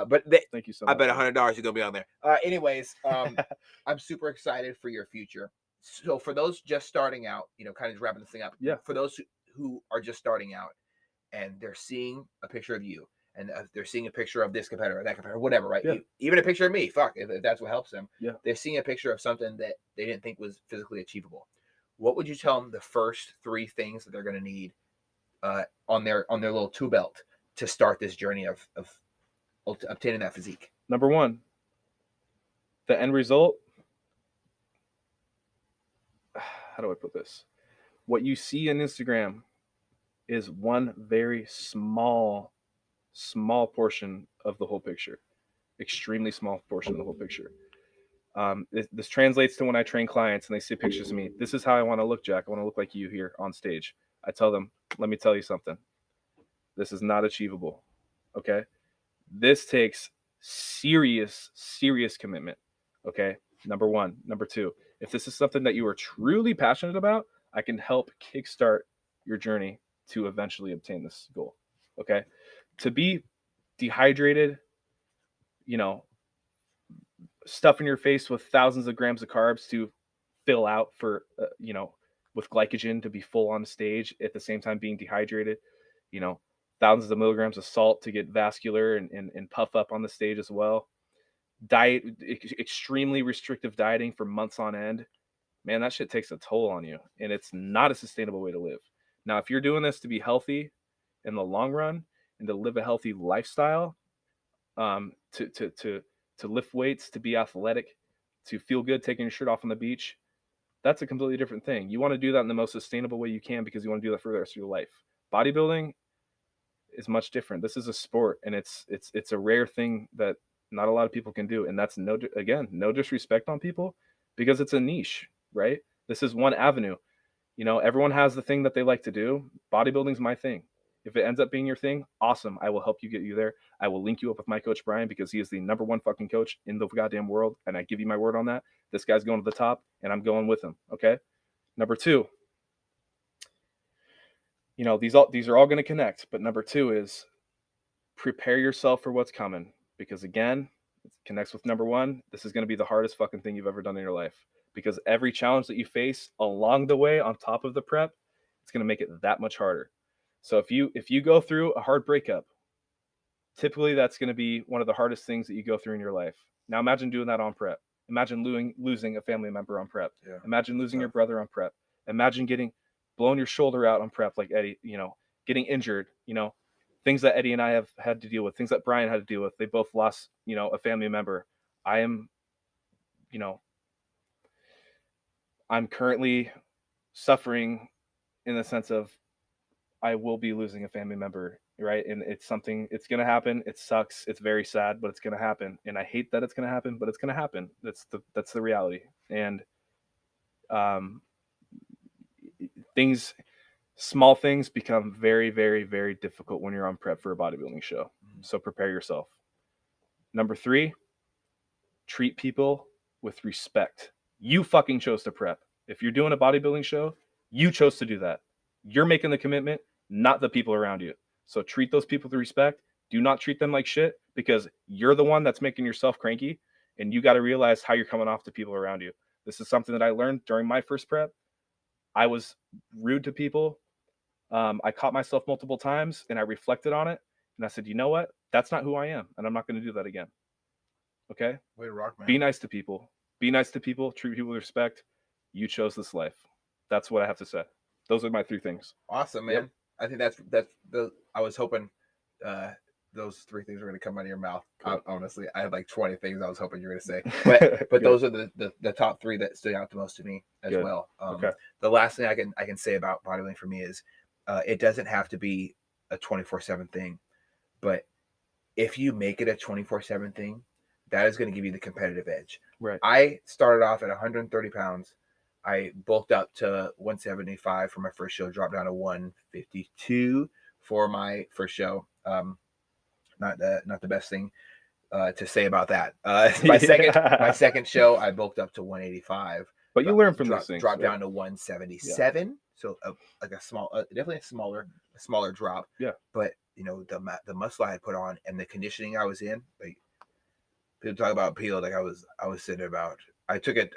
But thank you so much. I bet $100 you're gonna be on there. Anyways, I'm super excited for your future. So for those just starting out, kind of just wrapping this thing up. Yeah. For those who are just starting out and they're seeing a picture of you and they're seeing a picture of this competitor or that competitor, whatever, right? Yeah. Even a picture of me, if that's what helps them. Yeah. They're seeing a picture of something that they didn't think was physically achievable. What would you tell them the first 3 things that they're going to need on their little tool belt to start this journey of obtaining that physique? Number 1, the end result. How do I put this? What you see on Instagram is one very small portion of the whole picture. Extremely small portion of the whole picture. This translates to when I train clients and they see pictures of me. This is how I want to look, Jack. I want to look like you here on stage. I tell them, let me tell you something. This is not achievable. Okay? This takes serious commitment. Okay? Number 1. Number 2, if this is something that you are truly passionate about, I can help kickstart your journey to eventually obtain this goal. Okay? To be dehydrated, stuffing your face with thousands of grams of carbs to fill out for, with glycogen to be full on stage at the same time being dehydrated, thousands of milligrams of salt to get vascular and puff up on the stage as well. Extremely restrictive dieting for months on end. Man, that shit takes a toll on you, and it's not a sustainable way to live. Now, if you're doing this to be healthy in the long run and to live a healthy lifestyle, to lift weights, to be athletic, to feel good taking your shirt off on the beach, that's a completely different thing. You want to do that in the most sustainable way you can because you want to do that for the rest of your life. Bodybuilding is much different. This is a sport, and it's a rare thing that not a lot of people can do. And that's no disrespect on people, because it's a niche, right? This is one avenue. Everyone has the thing that they like to do. Bodybuilding's my thing. If it ends up being your thing, awesome. I will help you get you there. I will link you up with my coach, Brian, because he is the number 1 fucking coach in the goddamn world. And I give you my word on that. This guy's going to the top, and I'm going with him. Okay. Number 2, these are all going to connect. But number 2 is prepare yourself for what's coming. Because again, it connects with number 1. This is going to be the hardest fucking thing you've ever done in your life. Because every challenge that you face along the way on top of the prep, it's going to make it that much harder. So if you go through a hard breakup, typically that's going to be one of the hardest things that you go through in your life. Now imagine doing that on prep. Imagine losing a family member on prep. Yeah. Imagine losing your brother on prep. Imagine getting blown your shoulder out on prep like Eddie, getting injured, things that Eddie and I have had to deal with, things that Brian had to deal with. They both lost, a family member. I'm currently suffering in the sense of I will be losing a family member, right? And it's something, it's going to happen. It sucks. It's very sad, but it's going to happen. And I hate that it's going to happen, but it's going to happen. That's the reality. And small things become very, very, very difficult when you're on prep for a bodybuilding show. So prepare yourself. Number 3, treat people with respect. You fucking chose to prep. If you're doing a bodybuilding show, you chose to do that. You're making the commitment, not the people around you. So treat those people with respect. Do not treat them like shit, because you're the one that's making yourself cranky, and you got to realize how you're coming off to people around you. This is something that I learned during my first prep. I was rude to people. I caught myself multiple times, and I reflected on it, and I said, you know what? That's not who I am, and I'm not going to do that again. Okay? Way to rock, man. Be nice to people. Be nice to people. Treat people with respect. You chose this life. That's what I have to say. Those are my 3 things. Awesome, man. Yep. I think that's I was hoping those 3 things were going to come out of your mouth. Cool. Honestly, I had like 20 things I was hoping you were going to say, but those are the top 3 that stood out the most to me as Good. Well. Okay. The last thing I can say about bodybuilding for me is it doesn't have to be a 24/7 thing, but if you make it a 24/7 thing, that is going to give you the competitive edge. Right. I started off at 130 pounds. I bulked up to 175 for my first show, dropped down to 152 for my first show. Not the best thing to say about that. My second show, I bulked up to 185. But you learn from these things. Dropped down to 177. Yeah. So like a small, definitely a smaller drop. Yeah. But the muscle I had put on and the conditioning I was in, like people talk about peel, like I was sitting about. I took it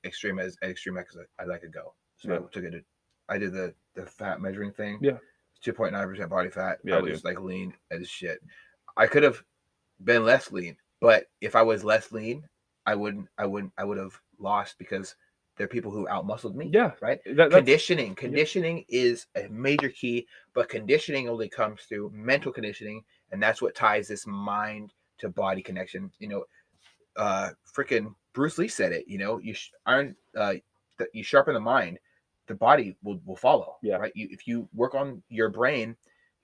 extreme as because I let it go. So I took it. I did the fat measuring thing. Yeah. 2.9% body fat. Yeah, I was like lean as shit. I could have been less lean, but if I was less lean, I would have lost because there are people who outmuscled me. Yeah. Right. Conditioning is a major key, but conditioning only comes through mental conditioning, and that's what ties this mind to body connection. Freaking Bruce Lee said it. You sharpen the mind, the body will follow. Yeah. Right. If you work on your brain, you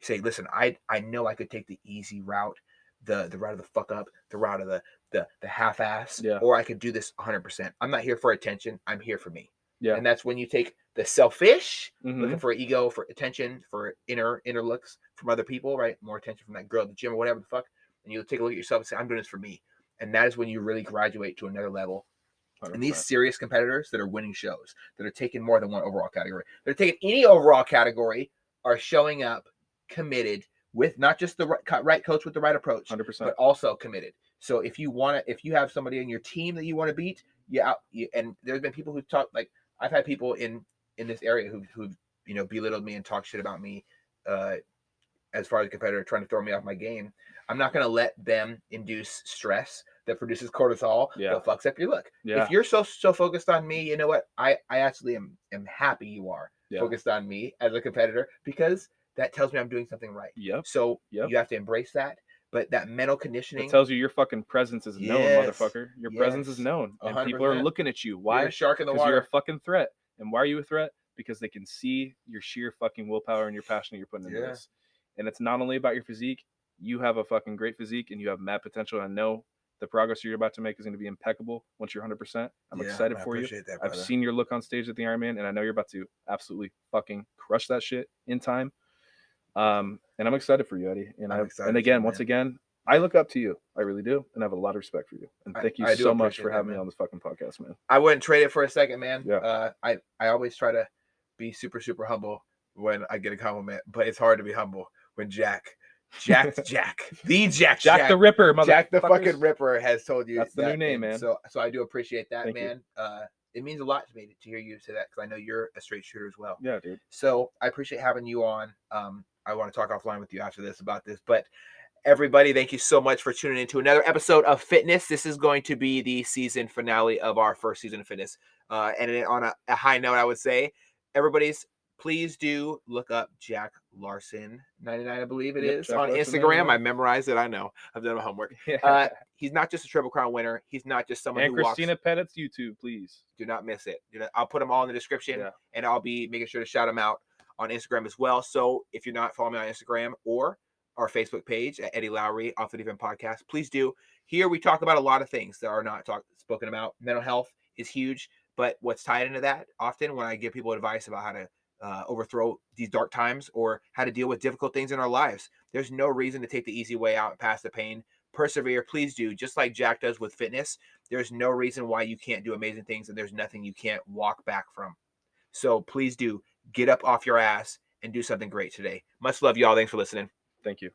say, listen, I know I could take the easy route, the route of the fuck up, the route of the half-ass, or I could do this 100%. I'm not here for attention. I'm here for me. Yeah. And that's when you take the selfish, looking for ego, for attention, for inner looks from other people, right? More attention from that girl at the gym or whatever the fuck. And you take a look at yourself and say, I'm doing this for me. And that is when you really graduate to another level. 100%. And these serious competitors that are winning shows, that are taking more than one overall category, that are taking any overall category, are showing up committed with not just the right coach with the right approach, 100%, but also committed. So if you have somebody in your team that you want to beat, and there's been people who talk, like I've had people in this area who've belittled me and talked shit about me as far as a competitor, trying to throw me off my game. I'm not going to let them induce stress that produces cortisol that fucks up your look. If you're so focused on me, you know what? I actually am happy you are focused on me as a competitor, because that tells me I'm doing something right. So you have to embrace that. But that mental conditioning, it tells you your fucking presence is known, motherfucker. Your presence is known, and 100%. People are looking at you. Why? You're a shark in the water. You're a fucking threat. And why are you a threat? Because they can see your sheer fucking willpower and your passion that you're putting into this. And it's not only about your physique. You have a fucking great physique, and you have mad potential. I know the progress you're about to make is going to be impeccable once you're 100%. I'm excited for you. That, I've seen your look on stage at the Ironman, and I know you're about to absolutely fucking crush that shit in time. And I'm excited for you, Eddie. And again, once again, I look up to you. I really do. And I have a lot of respect for you. And thank you so much for having me on this fucking podcast, man. I wouldn't trade it for a second, man. Yeah. I always try to be super, super humble when I get a compliment, but it's hard to be humble when Jack the Ripper, Jack the fucking Ripper has told you that's the new name, man. So I do appreciate that, Thank man. It means a lot to me to hear you say that, because I know you're a straight shooter as well. Yeah, dude. So I appreciate having you on. I want to talk offline with you after this about this, but everybody, thank you so much for tuning into another episode of Fitness. This is going to be the season finale of our first season of Fitness. And on a high note, I would say, please do look up Jack Larson 99, I believe it is, Jack on Larson Instagram. 99. I memorized it. I know. I've done my homework. He's not just a Triple Crown winner. He's not just someone who Christina Pettit's YouTube, please. Do not miss it. I'll put them all in the description, and I'll be making sure to shout them out on Instagram as well. So if you're not following me on Instagram or our Facebook page at Eddie Lowry, Off the Deep End Podcast, please do. Here we talk about a lot of things that are not spoken about. Mental health is huge, but what's tied into that often when I give people advice about how to overthrow these dark times or how to deal with difficult things in our lives, there's no reason to take the easy way out and pass the pain. Persevere, please do. Just like Jack does with fitness, there's no reason why you can't do amazing things, and there's nothing you can't walk back from. So please do get up off your ass and do something great today. Much love, y'all. Thanks for listening. Thank you.